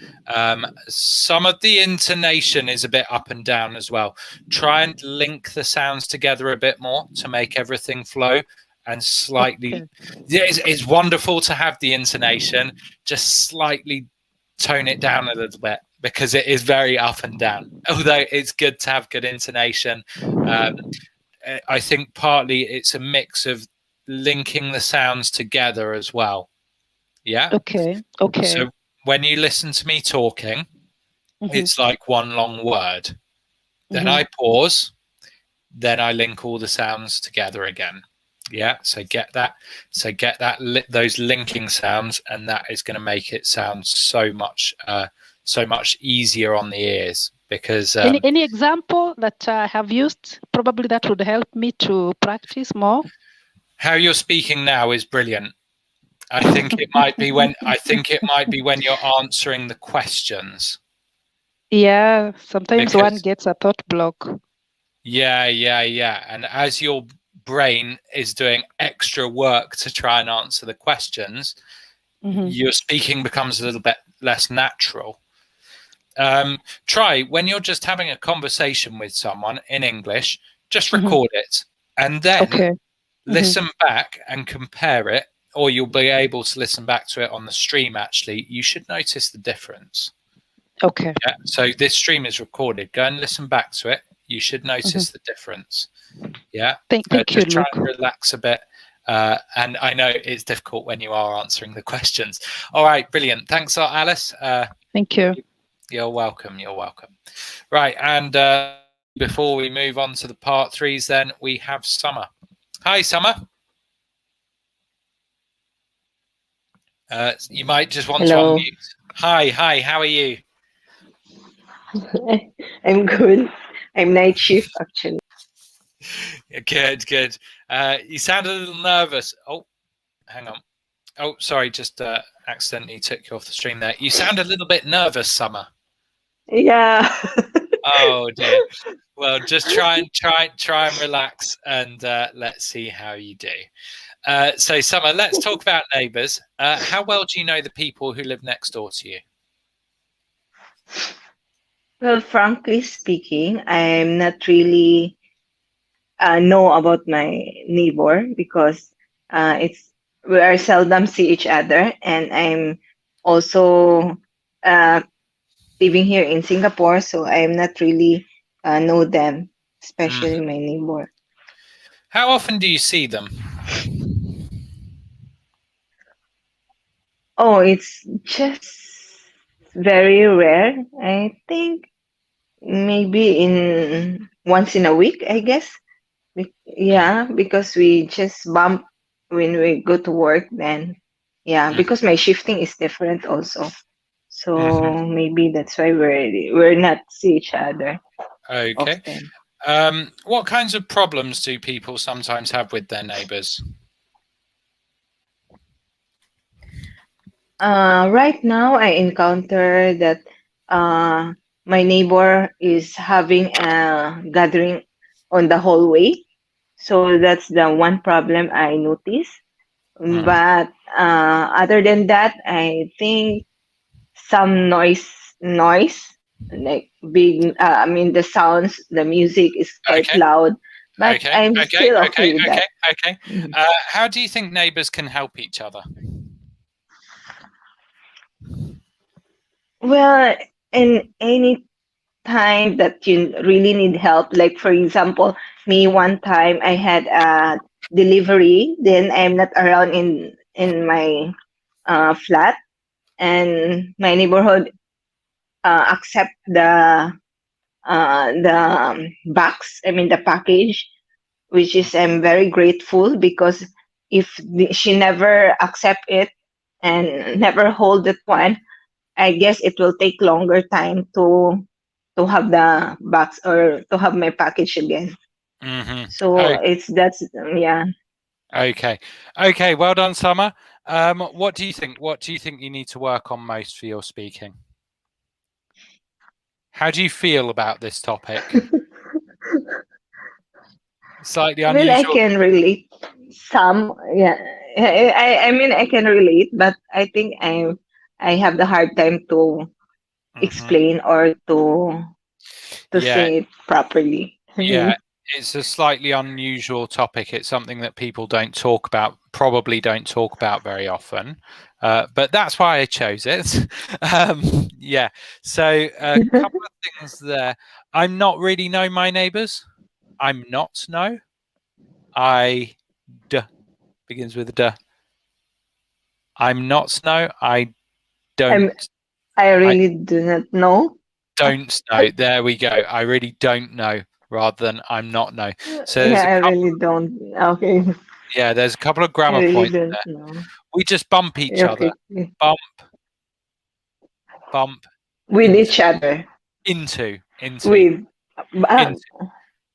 S1: Some of the intonation is a bit up and down as well. Try and link the sounds together a bit more to make everything flow and slightly.
S8: Okay.
S1: Yeah, it's wonderful to have the intonation. Just slightly tone it down a little bit because it is very up and down. Although it's good to have good intonation. I think partly it's a mix of linking the sounds together as well. Yeah.
S8: Okay. Okay.
S1: So when you listen to me talking, it's like one long word. Then I pause. Then I link all the sounds together again. Yeah. So get that. So get that. Those linking sounds, and that is going to make it sound so much easier on the ears. Because
S8: any example that I have used, probably that would help me to practice more.
S1: How you're speaking now is brilliant. I think it might be when you're answering the questions.
S8: Yeah, sometimes
S1: Because,
S8: one gets a thought block.
S1: Yeah. And as your brain is doing extra work to try and answer the questions, your speaking becomes a little bit less natural. Try when you're just having a conversation with someone in English, just record it and then listen back and compare it, or you'll be able to listen back to it on the stream. Actually, you should notice the difference.
S8: Okay.
S1: Yeah. So this stream is recorded. Go and listen back to it. You should notice the difference. Yeah.
S8: Thank you,
S1: just try
S8: Luke.
S1: and relax a bit. And I know it's difficult when you are answering the questions. All right. Brilliant. Thanks a lot, Alice.
S8: Thank you.
S1: You're welcome. You're welcome. Right. And before we move on to the part 3s, then we have Summer. Hi, Summer. You might just want to unmute. Hi. How are you?
S9: I'm good. I'm night shift actually.
S1: Good. You sound a little nervous. Oh, hang on. Oh, sorry, just accidentally took you off the stream there. You sound a little bit nervous, Summer.
S9: Yeah.
S1: Oh dear. Well, just try and relax, and let's see how you do. So, Summer, let's talk about neighbours. How well do you know the people who live next door to you?
S9: Well, frankly speaking, I'm not really know about my neighbor because we are seldom see each other, and I'm also living here in Singapore, so I'm not really know them, especially my neighbor.
S1: How often do you see them?
S9: Oh, it's just very rare. I think maybe in once in a week, I guess. Yeah, because we just bump when we go to work then. Yeah, because my shifting is different also. So maybe that's why we're not see each other.
S1: Okay.
S9: Often.
S1: What kinds of problems do people sometimes have with their neighbours?
S9: Right now, I encounter that my neighbor is having a gathering on the hallway. So that's the one problem I notice. But other than that, I think some noise, like big, I mean, the sounds, the music is quite loud. But I'm still okay with that.
S1: Okay. How do you think neighbours can help each other?
S9: Well, in any time that you really need help, like for example, me one time I had a delivery, then I'm not around in my flat, and my neighborhood accept the box, I mean the package, which is I'm very grateful because if she never accept it and never hold that one, I guess it will take longer time to have the box or to have my package again.
S1: Mm-hmm.
S9: So that's yeah.
S1: Okay. Okay. Well done, Summer. What do you think? What do you think you need to work on most for your speaking? How do you feel about this topic? Slightly
S9: Well, I
S1: unusual.
S9: can relate some. Yeah, I mean I can relate, but I think I have the hard time to
S1: Mhm.
S9: explain or to
S1: Yeah.
S9: say it properly.
S1: Yeah. It's a slightly unusual topic. It's something that people don't talk about, probably don't talk about very often. But that's why I chose it. Yeah. So a couple of things there. I'm not really know my neighbours. I'm not know. I d begins with a d. I'm not know. I don't.
S9: I
S1: I
S9: really do not know.
S1: don't know. There we go. I really don't know, rather than I'm not know. So there's
S9: Yeah,
S1: a
S9: I
S1: couple.
S9: really don't. Okay,
S1: Yeah, there's a couple of
S9: I
S1: grammar
S9: really
S1: points
S9: don't
S1: there.
S9: know.
S1: We just bump each other.
S9: Okay,
S1: Bump, bump,
S9: with
S1: into,
S9: each other.
S1: into, into,
S9: With ah,
S1: into,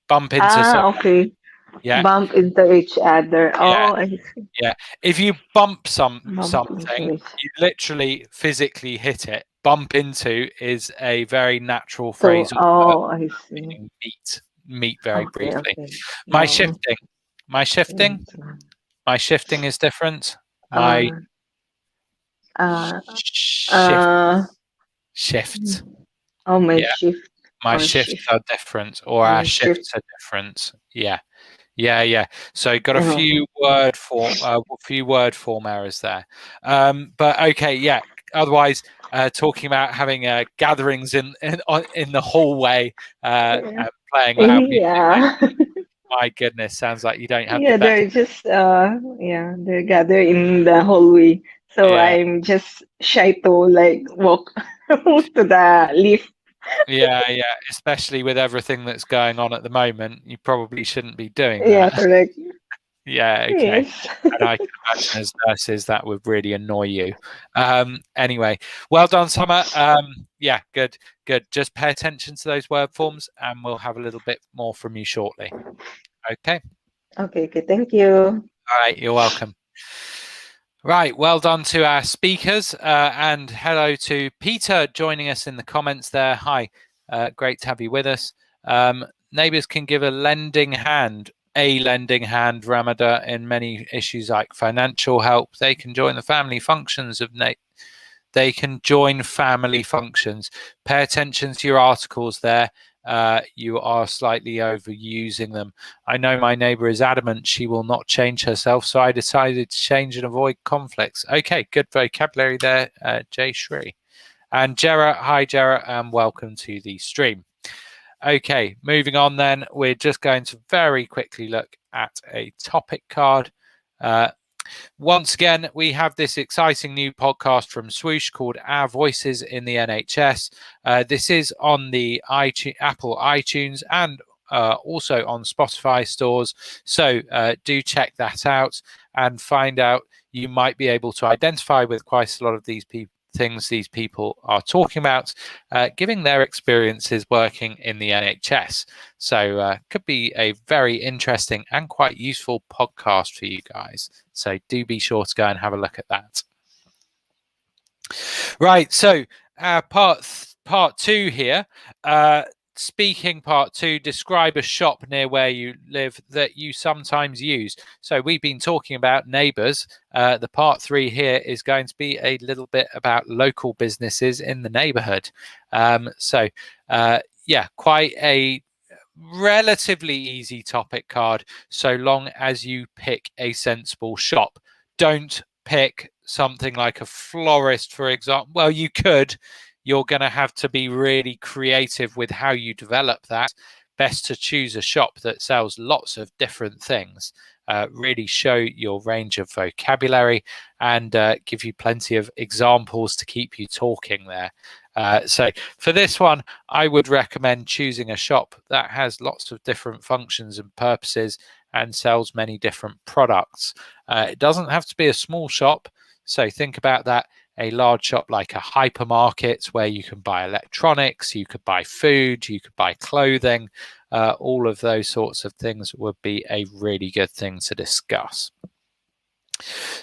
S1: bump into someone.
S9: okay.
S1: Yeah,
S9: Bump into each other.
S1: yeah,
S9: Oh, I see.
S1: yeah. If you bump
S9: Bump into
S1: something,
S9: each.
S1: you literally physically hit it. Bump into is a very natural
S9: So,
S1: phrasal verb,
S9: oh, I see.
S1: meaning meet very
S9: Okay,
S1: briefly.
S9: okay.
S1: My
S9: Now,
S1: shifting, my shifting, my shifting is different. My
S9: uh, uh,
S1: shift,
S9: uh,
S1: shifts.
S9: oh, my
S1: Yeah,
S9: shift
S1: my
S9: or
S1: shifts
S9: shift.
S1: are different, or our
S9: My shift.
S1: shifts are different. Yeah, yeah, yeah. So got a
S9: Oh,
S1: few word form errors there. But okay, yeah. Otherwise, talking about having gatherings in the hallway and playing loud music.
S9: yeah.
S1: My goodness, sounds like you don't have the
S9: Yeah,
S1: best.
S9: they're just yeah, they're gathered in the hallway. So
S1: Yeah,
S9: I'm just shy to like walk to the lift.
S1: yeah, yeah. Especially with everything that's going on at the moment, you probably shouldn't be doing
S9: Yeah,
S1: that.
S9: correct.
S1: Yeah, okay.
S9: Yes.
S1: And I can imagine as nurses that would really annoy you. Anyway, well done, Summer. Yeah, good, good. Just pay attention to those word forms and we'll have a little bit more from you shortly. Okay.
S9: Okay, okay, thank you.
S1: All right, you're welcome. Right, well done to our speakers and hello to Peter joining us in the comments there. Hi, great to have you with us. Neighbours can give a lending hand, Ramada, in many issues like financial help. They can join the family functions of They can join family functions. Pay attention to your articles there. You are slightly overusing them. I know my neighbour is adamant she will not change herself, so I decided to change and avoid conflicts. Okay, good vocabulary there, Jay Shri. And Jera, hi Jera, and welcome to the stream. Okay, moving on then, we're just going to very quickly look at a topic card. Once again, we have this exciting new podcast from Swoosh called Our Voices in the NHS. This is on the Apple iTunes and also on Spotify stores. So do check that out and find out. You might be able to identify with quite a lot of these things these people are talking about, giving their experiences working in the NHS. So could be a very interesting and quite useful podcast for you guys. So do be sure to go and have a look at that. Right, so part two here. Speaking part two, describe a shop near where you live that you sometimes use. So we've been talking about neighbours. The part three here is going to be a little bit about local businesses in the neighbourhood. Yeah, quite a relatively easy topic card, so long as you pick a sensible shop. Don't pick something like a florist, for example. Well, you could. You're going to have to be really creative with how you develop that. Best to choose a shop that sells lots of different things. Really show your range of vocabulary and give you plenty of examples to keep you talking there. So for this one, I would recommend choosing a shop that has lots of different functions and purposes and sells many different products. It doesn't have to be a small shop, so think about that. A large shop like a hypermarket where you can buy electronics, you could buy food, you could buy clothing, all of those sorts of things would be a really good thing to discuss.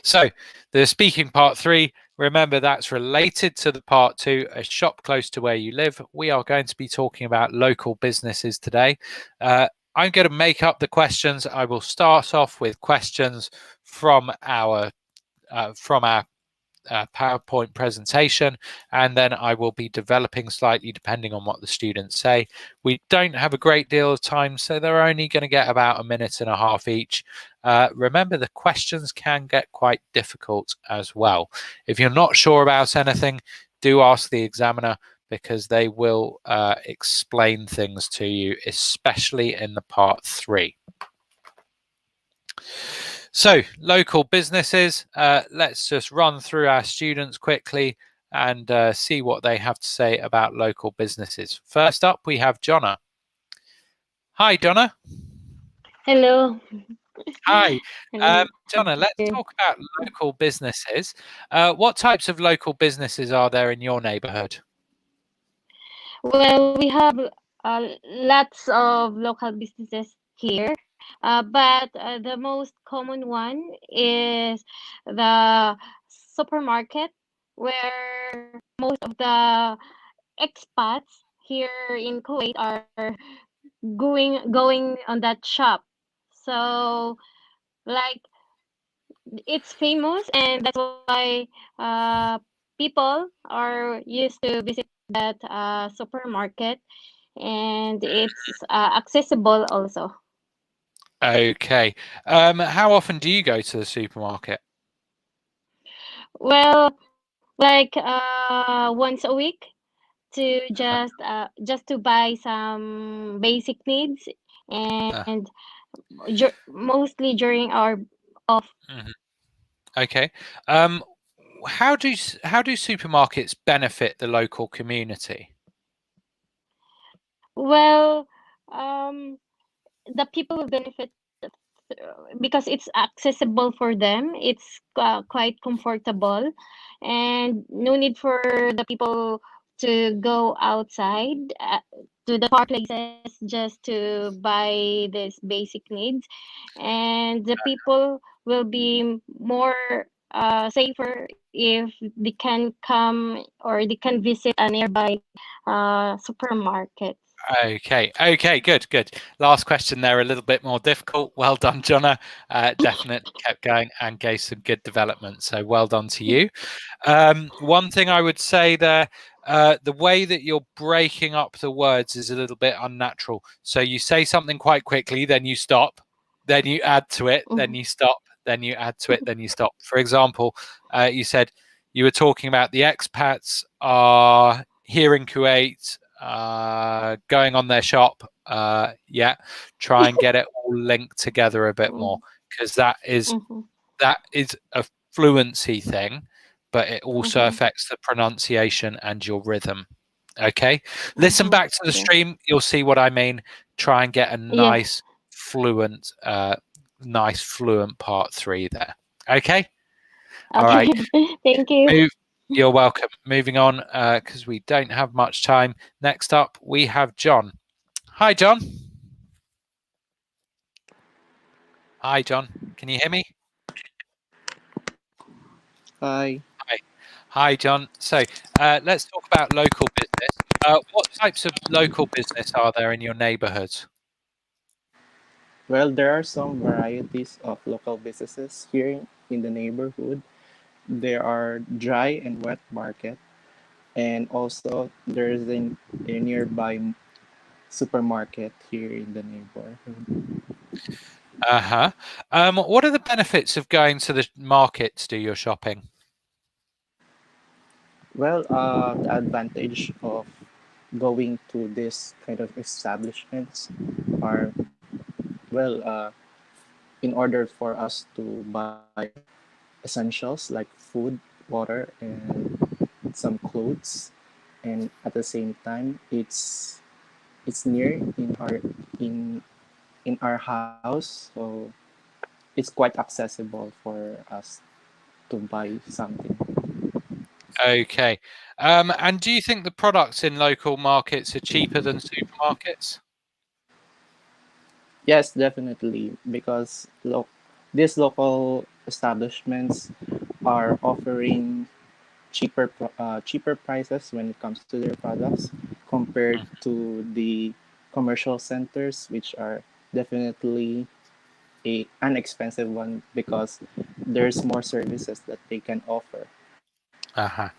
S1: So the speaking part 3, remember that's related to the part 2, a shop close to where you live. We are going to be talking about local businesses today. I'm going to make up the questions. I will start off with questions from our PowerPoint presentation, and then I will be developing slightly depending on what the students say. We don't have a great deal of time, so they're only going to get about 1.5 minutes each. Remember, the questions can get quite difficult as well. If you're not sure about anything, do ask the examiner, because they will explain things to you, especially in the part 3. So, local businesses, let's just run through our students quickly and see what they have to say about local businesses. First up, we have Jonna. Hi, Jonna.
S3: Hello.
S1: Hi.
S3: Hello.
S1: Jonna, let's talk about local businesses. What types of local businesses are there in your neighborhood?
S3: Well, we have lots of local businesses here, but the most common one is the supermarket, where most of the expats here in Kuwait are going on that shop. So, like, it's famous, and that's why people are used to visit that supermarket, and it's accessible also.
S1: Okay. How often do you go to the supermarket?
S3: Well, like once a week, to just to buy some basic needs, and mostly during our off.
S1: Mhm. Okay. How do supermarkets benefit the local community?
S3: Well, um, the people will benefit because it's accessible for them. It's quite comfortable, and no need for the people to go outside to the far places just to buy these basic needs. And the people will be more safer if they can come or they can visit a nearby supermarket.
S1: Okay, good. Last question there, a little bit more difficult. Well done, Jonna. Definitely kept going and gave some good development. So well done to you. One thing I would say there, the way that you're breaking up the words is a little bit unnatural. So you say something quite quickly, then you stop, then you add to it, then you stop, then you add to it, then you stop. For example, you said you were talking about the expats are here in Kuwait, going on their shop. Try and get it all linked together a bit more, because that is a fluency thing, but it also affects the pronunciation and your rhythm. Okay, listen back to the stream, you'll see what I mean. Try and get a nice fluent part 3 there. Okay, all right.
S3: Thank you.
S1: You're welcome. Moving on, because we don't have much time. Next up, we have John. Hi, John. Hi, John. Can you hear me?
S7: Hi.
S1: Hi, John. So let's talk about local business. What types of local business are there in your neighborhoods?
S7: Well, there are some varieties of local businesses here in the neighborhood. There are dry and wet market, and also there's a nearby supermarket here in the neighborhood.
S1: What are the benefits of going to the market to do your shopping?
S7: Well, the advantage of going to this kind of establishments are, well, in order for us to buy essentials like food, water, and some clothes, and at the same time, it's near in in our house, so it's quite accessible for us to buy something.
S1: Okay. And do you think the products in local markets are cheaper than supermarkets?
S7: Yes, definitely, because these local establishments are offering cheaper prices when it comes to their products compared to the commercial centers, which are definitely an expensive one because there's more services that they can offer.
S1: Uh-huh.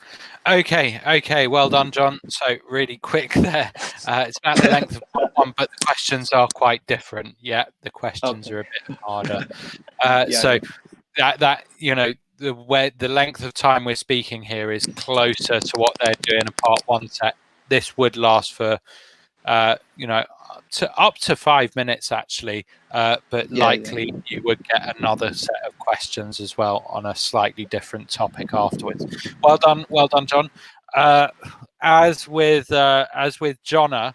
S1: Okay. Well done, John. So really quick there. It's about the length of part one, but the questions are quite different. Yeah, the questions
S7: Okay.
S1: are a bit harder.
S7: Yeah,
S1: So
S7: yeah.
S1: that the length of time we're speaking here is closer to what they're doing in part one set. This would last for up to 5 minutes actually, but
S7: Yeah, yeah.
S1: likely you would get another set of questions as well on a slightly different topic afterwards. Well done, John. As with Jonna,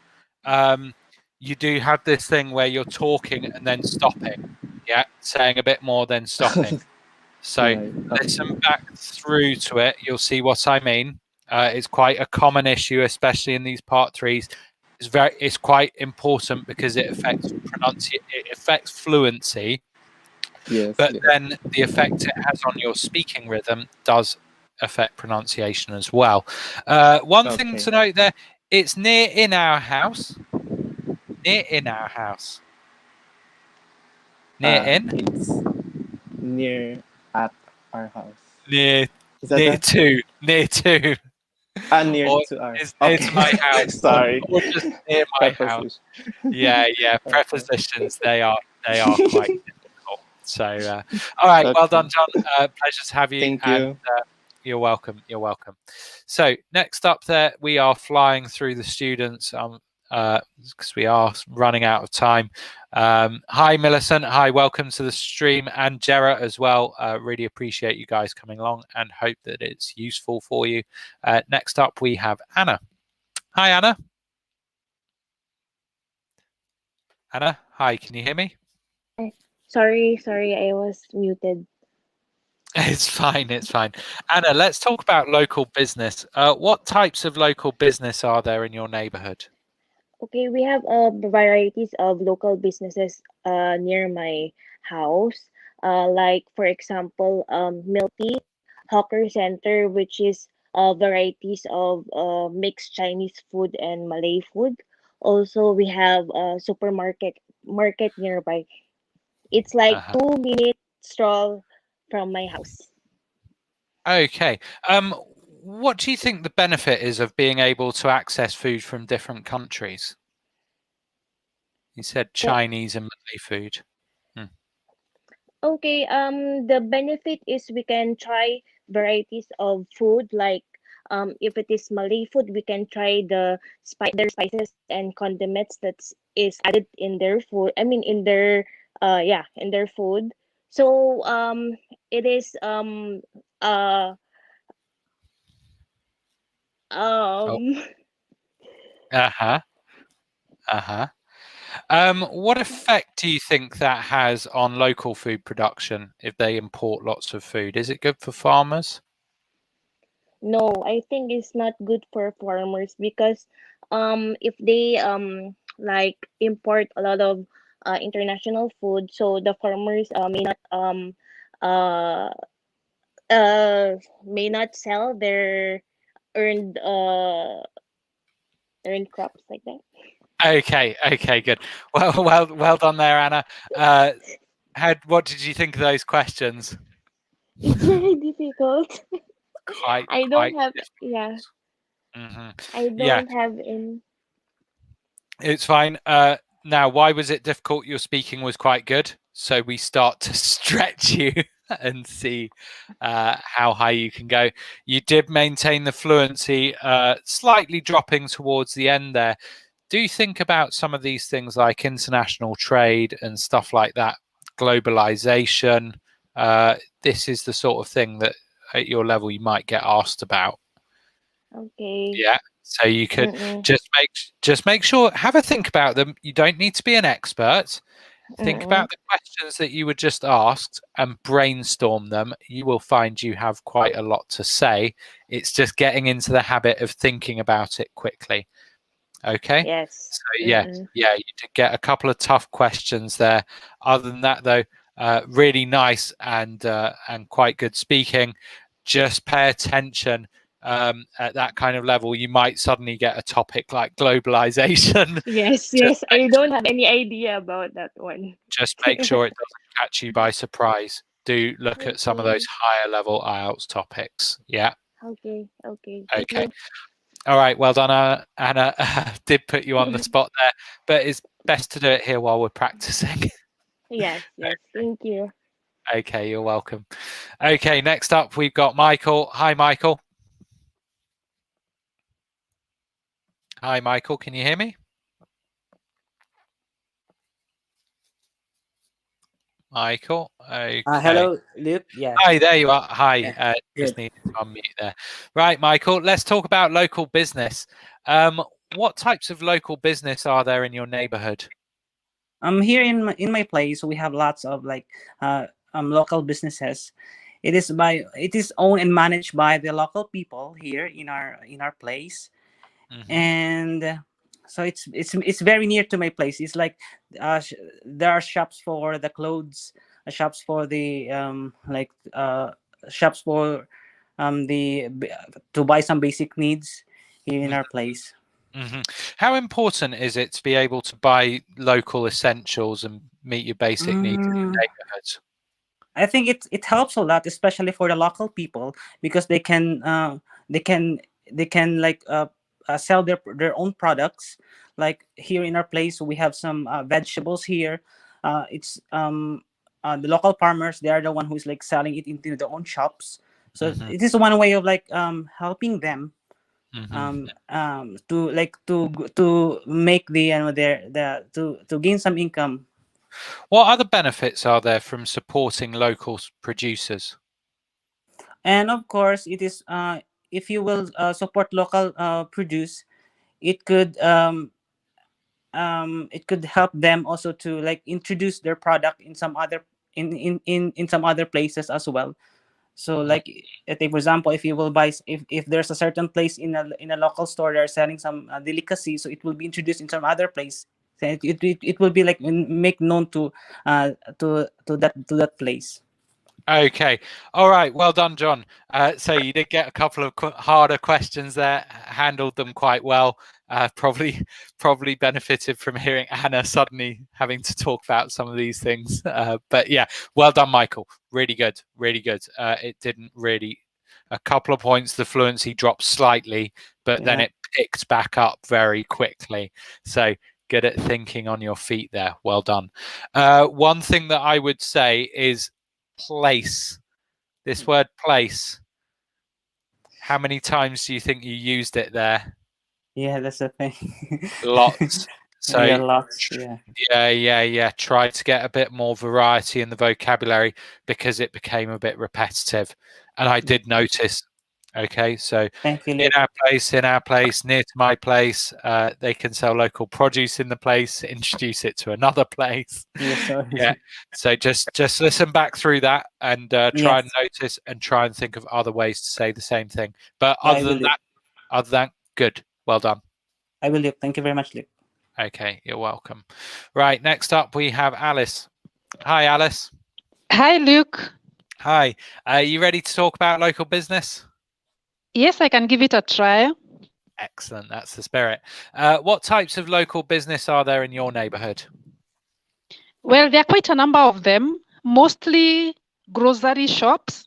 S1: you do have this thing where you're talking and then stopping, yeah, saying a bit more then stopping. So
S7: Right.
S1: listen back through to it. You'll see what I mean. It's quite a common issue, especially in these part threes. It's quite important because it affects fluency,
S7: Yes,
S1: but
S7: yes.
S1: then the effect it has on your speaking rhythm does affect pronunciation as well. One thing
S7: Okay.
S1: to note there, it's near in our house. Near in our house. Near in?
S7: It's near at our house.
S1: Near
S7: Is that that?
S1: near to.
S7: Near
S1: Or
S7: to our.
S1: is near
S7: Okay.
S1: to my house,
S7: Sorry.
S1: or just near my house.
S7: Preposition.
S1: Yeah.
S7: Okay.
S1: Prepositions, they are quite difficult. So, all right, well
S7: Okay.
S1: done, John. Pleasure to have you,
S7: Thank
S1: and
S7: you.
S1: you're welcome. You're welcome. So next up, there we are flying through the students. Because we are running out of time. Hi, Millicent. Hi, welcome to the stream, and Jera as well. Really appreciate you guys coming along and hope that it's useful for you. Next up, we have Anna. Hi, Anna. Anna, hi, can you hear me?
S3: Sorry, I was muted.
S1: It's fine. Anna, let's talk about local business. What types of local business are there in your neighborhood?
S3: Okay, we have varieties of local businesses near my house. Like for example, Milky Hawker Center, which is varieties of mixed Chinese food and Malay food. Also, we have a market nearby. It's like
S1: Uh-huh.
S3: 2 minute stroll from my house.
S1: Okay. What do you think the benefit is of being able to access food from different countries? You said Chinese and Malay food.
S3: Okay, the benefit is we can try varieties of food like if it is Malay food, we can try their spices and condiments that is added in their food. I mean in their food. So it is uh
S1: Oh.
S3: um
S1: Uh-huh. Uh-huh. What effect do you think that has on local food production if they import lots of food? Is it good for farmers?
S3: no, I think it's not good for farmers because if they like import a lot of international food, so the farmers uh may not sell their earned uh earned crops like that.
S1: Okay, good. Well done there, Anna. What did you think of those questions?
S3: It's very difficult.
S1: Quite
S3: I don't have yeah,
S1: difficult. Hmm.
S3: I
S1: Yeah,
S3: don't have in
S1: it's fine. Now, why was it difficult? Your speaking was quite good, so we start to stretch you and see how high you can go. You did maintain the fluency, slightly dropping towards the end there. Do think about some of these things like international trade and stuff like that, globalization. This is the sort of thing that at your level you might get asked about.
S3: okay.
S1: Yeah. So you could
S3: Mm-mm.
S1: just make sure, have a think about them. You don't need to be an expert. Think about the questions that you were just asked and brainstorm them. You will find you have quite a lot to say. It's just getting into the habit of thinking about it quickly. Okay.
S3: Yes.
S1: So yeah, you did get a couple of tough questions there. Other than that, though, really nice and quite good speaking. Just pay attention at that kind of level. You might suddenly get a topic like globalization.
S3: Yes,
S1: Just
S3: I don't have any idea about that one.
S1: just make sure it doesn't catch you by surprise. Do look at some of those higher level IELTS topics. Yeah.
S3: Okay. Thank
S1: Okay.
S3: you.
S1: All right. Well done, Anna. Did put you on the spot there, but it's best to do it here while we're practicing.
S3: Yes. Thank you.
S1: Okay, you're welcome. Okay, next up we've got Michael. Hi, Michael. Hi, Michael. Can you hear me? Michael. Okay.
S2: Hello, Luke. Yeah.
S1: Hi, there you are. Hi.
S2: Yeah,
S1: Just
S2: good.
S1: needed to unmute there. Right, Michael. Let's talk about local business. What types of local business are there in your neighborhood?
S2: Here in my place, we have lots of like local businesses. It is owned and managed by the local people here in our place, and so it's very near to my place. It's like there are shops for the clothes, shops for the shops for to buy some basic needs here in our place.
S1: How important is it to be able to buy local essentials and meet your basic needs in your neighborhoods?
S2: I think it helps a lot, especially for the local people, because they can like sell their own products. Like here in our place, we have some vegetables here. It's the local farmers. They are the one who's like selling it into their own shops. So it is one way of like helping them to make to gain some income.
S1: What other benefits are there from supporting local producers?
S2: And of course, it is if you will support local produce, it could help them also to like introduce their product in some other in some other places as well. So like take for example, if you will buy if there's a certain place in a local store they're selling some delicacy, so it will be introduced in some other place. So it will be like make known to that place.
S1: Okay. All right. Well done, John. So you did get a couple of harder questions there, handled them quite well. Probably benefited from hearing Anna suddenly having to talk about some of these things. But yeah, well done, Michael. Really good. Really good. It didn't really, a couple of points, the fluency dropped slightly, but then it picked back up very quickly. So good at thinking on your feet there. Well done. One thing that I would say is place. This word place. How many times do you think you used it there?
S2: Yeah, that's the thing.
S1: Lots. So
S2: yeah, lots.
S1: Yeah. Try to get a bit more variety in the vocabulary because it became a bit repetitive. And I did notice. Okay, so
S2: thank you,
S1: in our place, near to my place, they can sell local produce in the place, introduce it to another place. Yeah. So just listen back through that and try and notice and try and think of other ways to say the same thing. But other than that, good. Well done.
S2: I will, Luke. Thank you very much, Luke.
S1: Okay, you're welcome. Right, next up we have Alice. Hi, Alice.
S8: Hi, Luke.
S1: Hi. Are you ready to talk about local business?
S8: Yes, I can give it a try.
S1: Excellent. That's the spirit. What types of local business are there in your neighborhood?
S8: Well, there are quite a number of them, mostly grocery shops.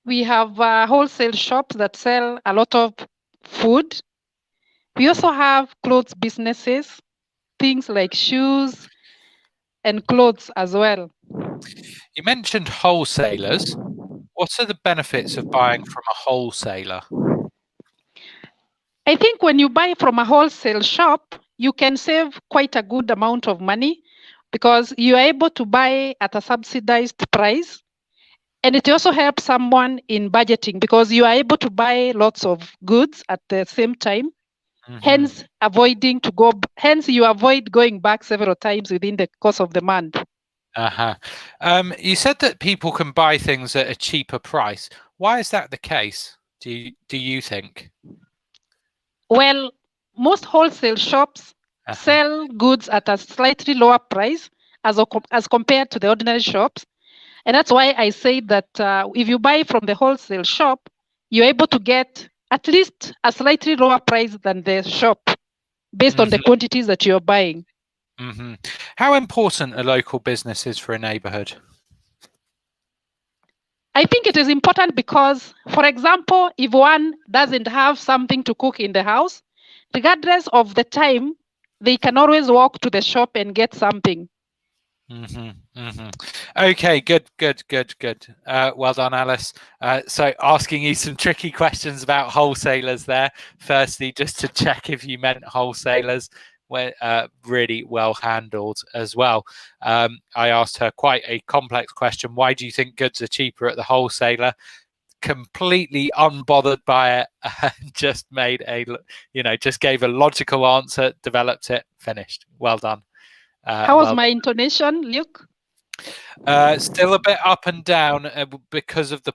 S8: We have wholesale shops that sell a lot of food. We also have clothes businesses, things like shoes and clothes as well.
S1: You mentioned wholesalers. What are the benefits of buying from a wholesaler?
S8: I think when you buy from a wholesale shop, you can save quite a good amount of money because you are able to buy at a subsidized price. And it also helps someone in budgeting because you are able to buy lots of goods at the same time. Hence, you avoid going back several times within the course of the month.
S1: You said that people can buy things at a cheaper price. Why is that the case? Do you think?
S8: Well, most wholesale shops sell goods at a slightly lower price as compared to the ordinary shops. And that's why I say that if you buy from the wholesale shop, you're able to get at least a slightly lower price than the shop based on the quantities that you're buying.
S1: How important are local businesses for a neighborhood?
S8: I think it is important because, for example, if one doesn't have something to cook in the house, regardless of the time, they can always walk to the shop and get something.
S1: Okay, good. Well done, Alice. So asking you some tricky questions about wholesalers there. Firstly, just to check if you meant wholesalers, were really well handled as well. I asked her quite a complex question. Why do you think goods are cheaper at the wholesaler? Completely unbothered by it. Just made just gave a logical answer, developed it, finished. Well done.
S8: How was my intonation, Luke?
S1: Still a bit up and down because of the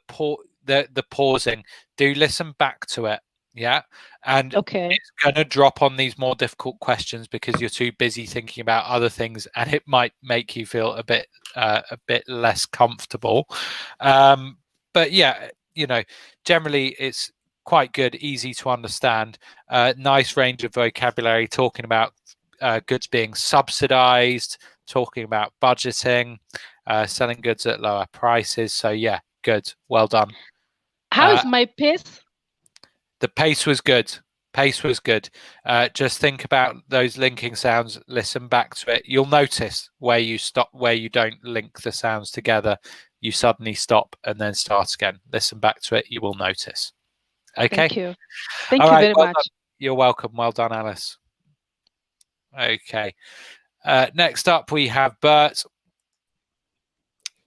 S1: pausing. Do listen back to it. Yeah. And it's going to drop on these more difficult questions because you're too busy thinking about other things, and it might make you feel a bit less comfortable. But yeah, generally it's quite good, easy to understand. Nice range of vocabulary, talking about goods being subsidized, talking about budgeting, selling goods at lower prices. So yeah, good. Well done.
S8: How is my pace?
S1: The pace was good. Just think about those linking sounds, listen back to it. You'll notice where you stop, where you don't link the sounds together. You suddenly stop and then start again. Listen back to it. You will notice. Okay.
S8: Thank you. Thank you very much.
S1: Done. You're welcome. Well done, Alice. Okay. Next up, we have Bert.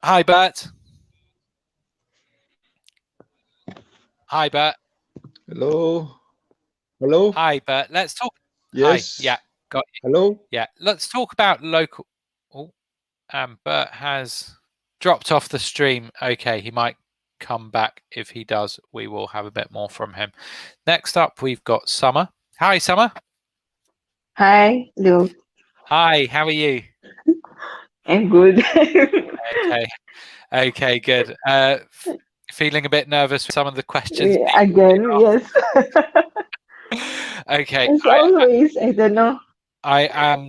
S1: Hi, Bert. Hi, Bert.
S5: Hello.
S1: Hi, Bert. Let's talk.
S5: Yes.
S1: Hi. Yeah. Got you.
S5: Hello.
S1: Yeah. Let's talk about local. Oh, Bert has dropped off the stream. Okay, he might come back. If he does, we will have a bit more from him. Next up, we've got Summer. Hi, Summer.
S9: Hi, Luke.
S1: Hi, how are you?
S9: I'm good.
S1: Okay, good. Feeling a bit nervous with some of the questions?
S9: Again, yes.
S1: Okay.
S9: As always, I don't know.
S1: I am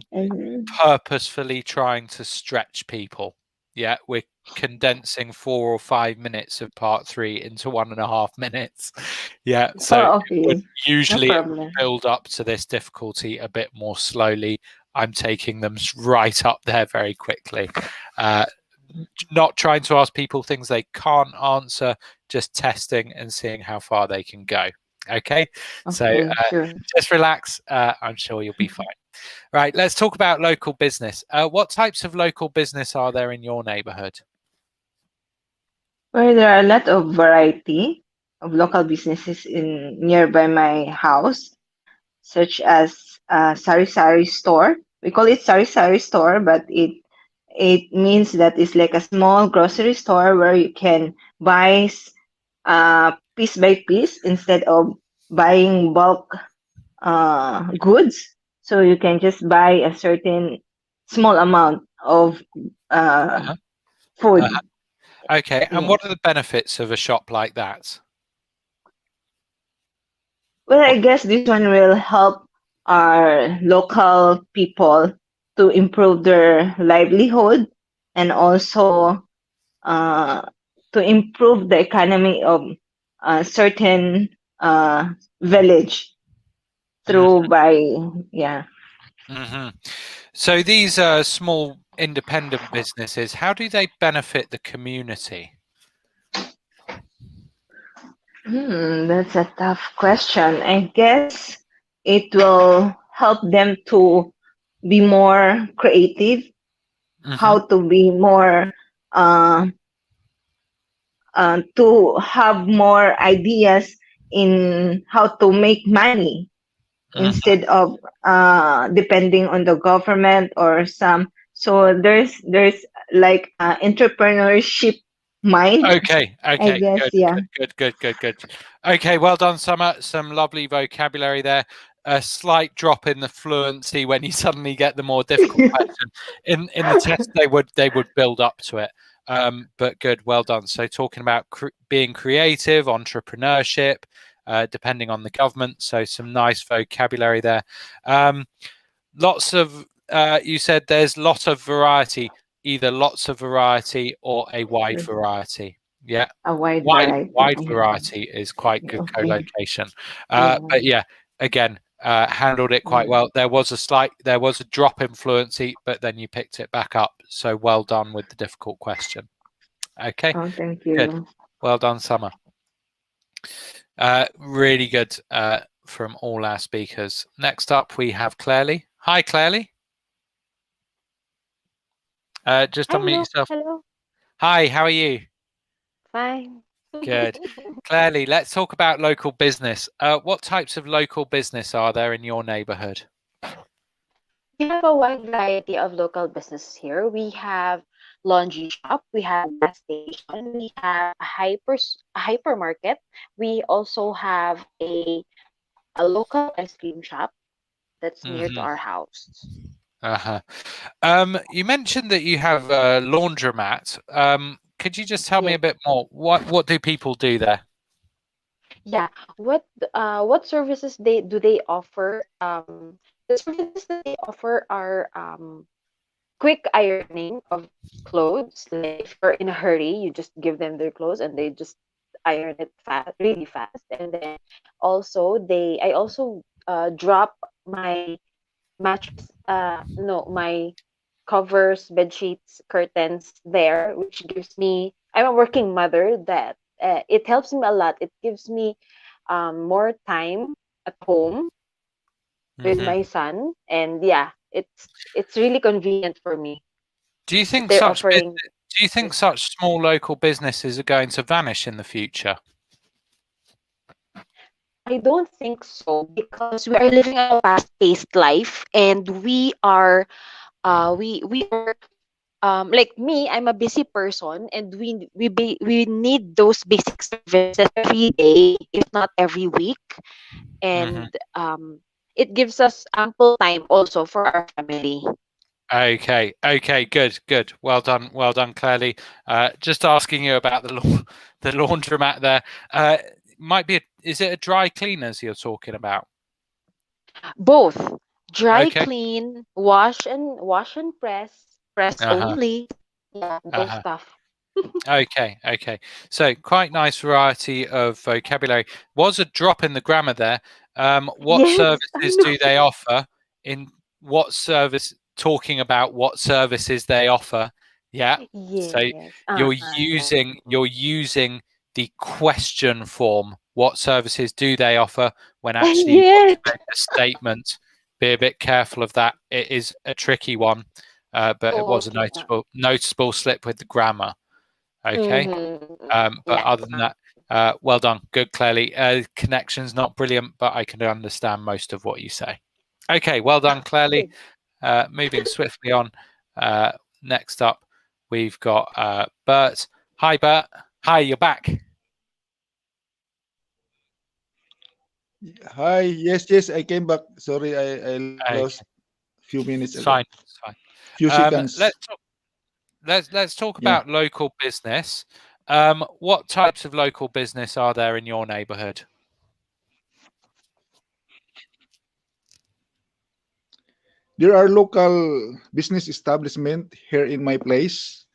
S1: purposefully trying to stretch people. Yeah, we're condensing 4 or 5 minutes of part 3 into 1.5 minutes. Yeah, so usually build up to this difficulty a bit more slowly. I'm taking them right up there very quickly. Not trying to ask people things they can't answer, just testing and seeing how far they can go. Okay, so
S9: sure.
S1: Just relax. I'm sure you'll be fine. Right, let's talk about local business. What types of local business are there in your neighborhood?
S9: Well, there are a lot of variety of local businesses in nearby my house, such as Sari Sari store. We call it Sari Sari store, but it means that it's like a small grocery store where you can buy piece by piece instead of buying bulk goods. So you can just buy a certain small amount of food.
S1: Okay, and what are the benefits of a shop like that?
S9: Well, I guess this one will help our local people to improve their livelihood and also to improve the economy of a certain village through
S1: So these are small independent businesses. How do they benefit the community?
S9: That's a tough question. I guess it will help them to be more creative, how to be more to have more ideas in how to make money instead of depending on the government or some. So there's like entrepreneurship mind.
S1: Okay,
S9: I
S1: okay,
S9: guess,
S1: good,
S9: yeah.
S1: good. Okay, well done, Summer. Some lovely vocabulary there. A slight drop in the fluency when you suddenly get the more difficult question. In the test, they would build up to it. But good, well done. So talking about being creative, entrepreneurship, depending on the government. So some nice vocabulary there. Lots of you said there's lot of variety, either lots of variety or a wide variety. Yeah,
S9: A wide
S1: wide
S9: variety.
S1: wide
S9: Yeah.
S1: variety is quite good
S9: Okay.
S1: co-location.
S9: Yeah.
S1: But yeah, again, handled it quite well. There was a drop in fluency, but then you picked it back up. So well done with the difficult question. Okay,
S9: Oh, thank
S1: good.
S9: you.
S1: Well done, Summer. Really good from all our speakers. Next up, we have Claire. Hi, Claire. Just unmute
S4: Hello,
S1: yourself.
S4: hello.
S1: Hi, how are you?
S4: Fine.
S1: Good. Claire, let's talk about local business. What types of local business are there in your neighborhood?
S4: We have a wide variety of local businesses here. We have laundry shop, we have gas station, we have a hypermarket. We also have a local ice cream shop that's near to
S1: Mm-hmm.
S4: our house.
S1: Uh-huh. You mentioned that you have a laundromat. Could you just tell me
S4: Yeah.
S1: a bit more? What do people do there?
S4: Yeah. What services they offer? The services that they offer are quick ironing of clothes. Like if you're in a hurry, you just give them their clothes and they just iron it really fast. And then also I also drop my mattress, no, my covers, bed sheets, curtains there, which gives me. I'm a working mother. That it helps me a lot. It gives me more time at home with
S1: Mm-hmm.
S4: my son, and yeah, it's really convenient for me
S1: Do you
S4: that
S1: think
S4: they're
S1: such
S4: offering this.
S1: small local businesses are going to vanish in the future?
S4: I don't think so because we are living a fast-paced life, and we are like me. I'm a busy person, and we need those basic services every day, if not every week,
S1: Mm-hmm.
S4: and it gives us ample time also for our family.
S1: Okay, good. Well done, Claire. Just asking you about the laundromat there. Might be is it a dry cleaners you're talking about?
S4: Both dry
S1: Okay.
S4: clean, wash and press
S1: Uh-huh.
S4: only. Yeah, those
S1: Uh-huh.
S4: stuff.
S1: Okay. So quite nice variety of vocabulary. Was a drop in the grammar there. What
S4: Yes, I
S1: services
S4: know.
S1: do they offer? In what service? Talking about what services they offer. Yeah. So
S4: Yes. Yeah.
S1: you're using the question form. What services do they offer? When actually you want
S4: Yes.
S1: to make a statement. Be a bit careful of that. It is a tricky one, but it was a
S4: Okay.
S1: noticeable slip with the grammar. Okay. But
S4: Yeah.
S1: other than that, well done. Good, Claire. Connection's not brilliant, but I can understand most of what you say. Okay, well done, Claire.
S4: Good.
S1: Moving swiftly on. Next up, we've got Bert. Hi, Bert. Hi, you're back.
S5: Hi, yes, I came back. Sorry, I lost
S1: Okay,
S5: few minutes
S1: it's
S5: ago.
S1: fine. It's fine.
S5: Few seconds.
S1: Let's talk
S5: Yeah.
S1: about local business. What types of local business are there in your neighborhood?
S5: There are local business establishment here in my place,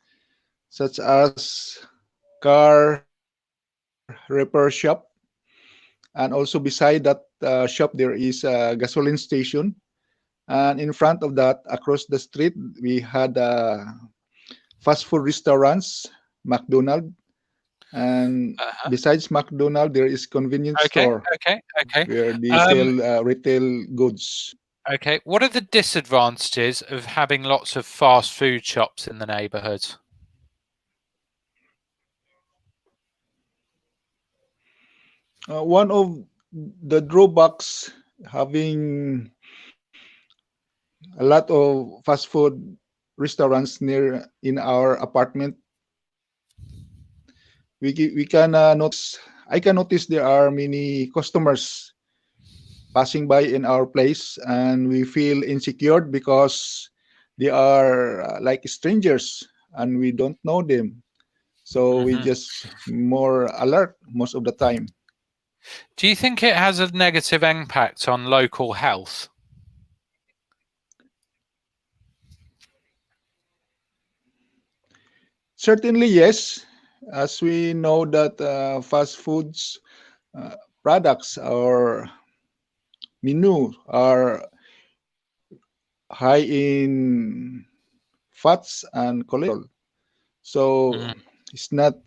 S5: such as car repair shop, and also beside that shop there is a gasoline station, and in front of that, across the street, we had fast food restaurants, McDonald, and
S1: Uh-huh.
S5: besides McDonald, there is convenience
S1: Okay,
S5: store
S1: okay.
S5: where they
S1: Um,
S5: sell retail goods.
S1: Okay, what are the disadvantages of having lots of fast food shops in the neighborhood?
S5: One of the drawbacks having a lot of fast food restaurants near in our apartment, we can notice. I can notice there are many customers passing by in our place, and we feel insecure because they are like strangers and we don't know them. So we just more alert most of the time.
S1: Do you think it has a negative impact on local health?
S5: Certainly, yes. As we know that fast foods products or menu are high in fats and cholesterol. So it's not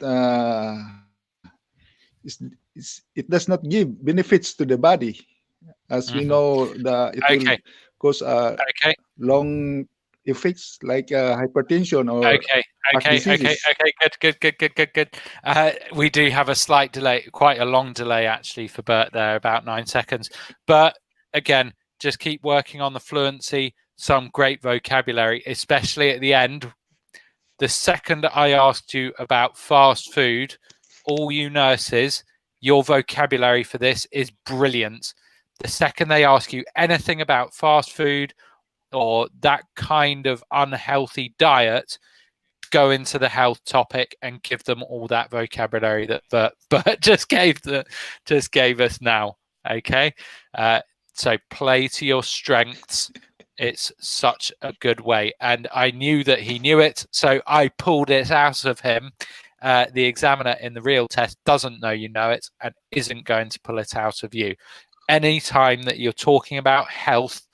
S5: it does not give benefits to the body, as we know it will
S1: Okay.
S5: cause
S1: Okay.
S5: long effects like hypertension or
S1: Okay.
S5: heart
S1: Okay.
S5: diseases.
S1: Good. We do have a slight delay, quite a long delay actually for Bert there, about 9 seconds. But again, just keep working on the fluency, some great vocabulary, especially at the end. The second I asked you about fast food, all you nurses, your vocabulary for this is brilliant. The second they ask you anything about fast food or that kind of unhealthy diet, go into the health topic and give them all that vocabulary that Bert just gave us now. Okay, so play to your strengths. It's such a good way, and I knew that he knew it, so I pulled it out of him. The examiner in the real test doesn't know you know it and isn't going to pull it out of you. Anytime that you're talking about health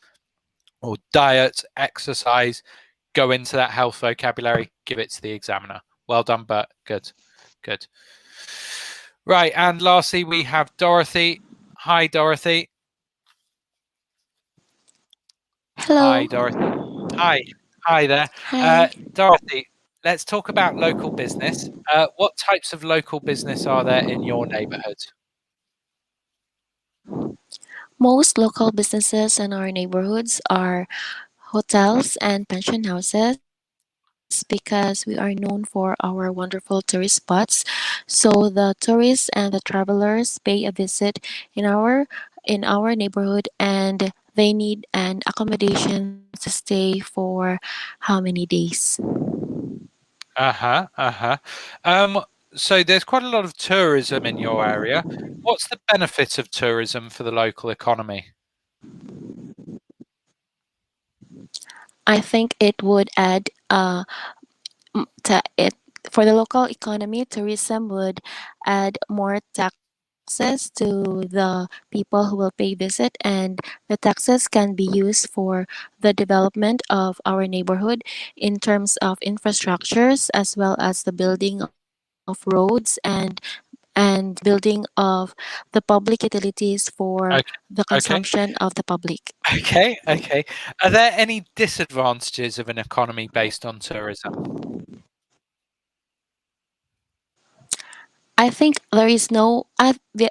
S1: or diet, exercise, go into that health vocabulary, give it to the examiner. Well done, Bert. Good. Right, and lastly, we have Dorothy. Hi, Dorothy.
S6: Hello.
S1: Hi, Dorothy. Hi there.
S6: Hi.
S1: Dorothy, let's talk about local business. What types of local business are there in your neighborhood?
S6: Most local businesses in our neighborhoods are hotels and pension houses because we are known for our wonderful tourist spots. So the tourists and the travelers pay a visit in our neighborhood, and they need an accommodation to stay for how many days?
S1: So there's quite a lot of tourism in your area. What's the benefit of tourism for the local economy?
S6: I think it would add to it for the local economy. Tourism would add more taxes to the people who will pay visit, and the taxes can be used for the development of our neighborhood in terms of infrastructures, as well as the building of roads and building of the public utilities for the
S1: Okay.
S6: consumption of the public.
S1: Okay. Are there any disadvantages of an economy based on tourism?
S6: I think there is no.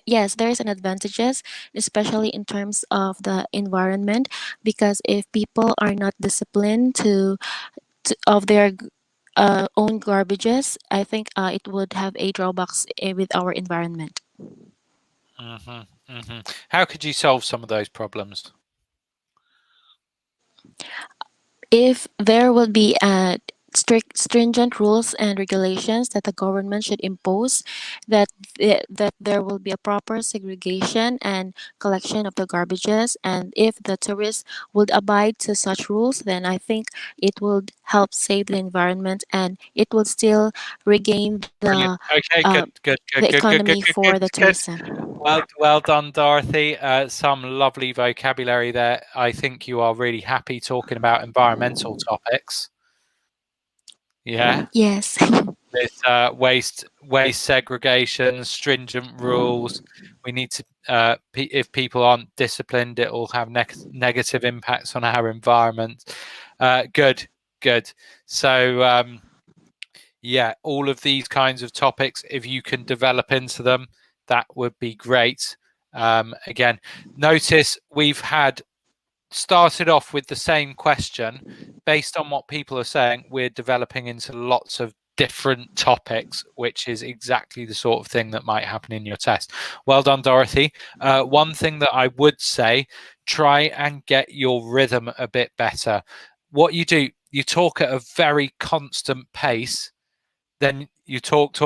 S6: Yes, there is an advantages, especially in terms of the environment, because if people are not disciplined of their own garbages, I think it would have a drawbacks with our environment.
S1: How could you solve some of those problems?
S6: If there will be stringent rules and regulations that the government should impose, that there will be a proper segregation and collection of the garbages, and if the tourists would abide to such rules, then I think it would help save the environment, and it will still regain
S1: Brilliant. Okay, good.
S6: the economy for the tourism.
S1: Well done, Dorothy. Some lovely vocabulary there. I think you are really happy talking about environmental topics. Yeah.
S6: Yes.
S1: With waste segregation, stringent rules. We need to. If people aren't disciplined, it will have negative impacts on our environment. Good. So yeah, all of these kinds of topics, if you can develop into them, that would be great. Again, notice we've had started off with the same question. Based on what people are saying, we're developing into lots of different topics, which is exactly the sort of thing that might happen in your test. Well done, Dorothy. One thing that I would say, try and get your rhythm a bit better. What you do, you talk at a very constant pace, then you talk,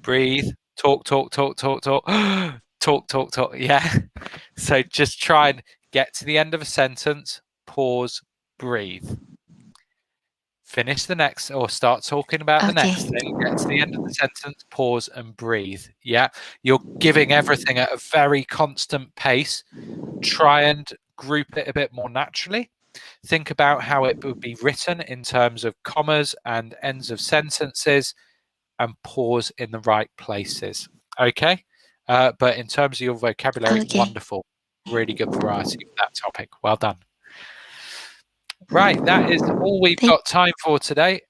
S1: breathe, talk, talk. Yeah. So just try and get to the end of a sentence, pause, breathe. Finish the next, or start talking about the next thing, get to the end of the sentence, pause and breathe. Yeah, you're giving everything at a very constant pace. Try and group it a bit more naturally. Think about how it would be written in terms of commas and ends of sentences, and pause in the right places. Okay, but in terms of your vocabulary, wonderful, really good variety of that topic. Well done. Right, that is all we've got time for today.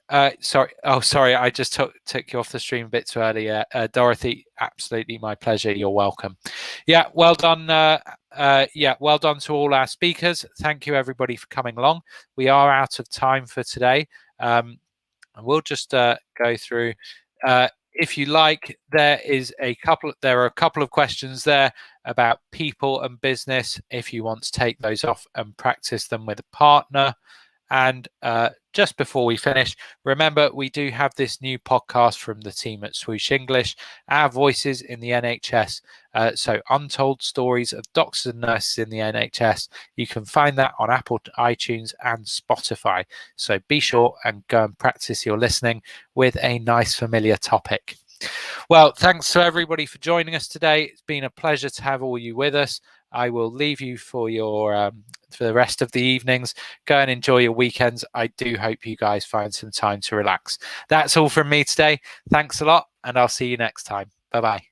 S1: Sorry, I just took you off the stream a bit too early. Dorothy, absolutely my pleasure. You're welcome. Yeah, well done. Well done to all our speakers. Thank you everybody for coming along. We are out of time for today. And we'll just go through. If you like, there are a couple of questions there about people and business, if you want to take those off and practice them with a partner. And just before we finish, remember, we do have this new podcast from the team at Swoosh English, Our Voices in the NHS. So untold stories of doctors and nurses in the NHS. You can find that on Apple, iTunes and Spotify. So be sure and go and practice your listening with a nice familiar topic. Well, thanks to everybody for joining us today. It's been a pleasure to have all you with us. I will leave you for your for the rest of the evenings. Go and enjoy your weekends. I do hope you guys find some time to relax. That's all from me today. Thanks a lot, and I'll see you next time. Bye-bye.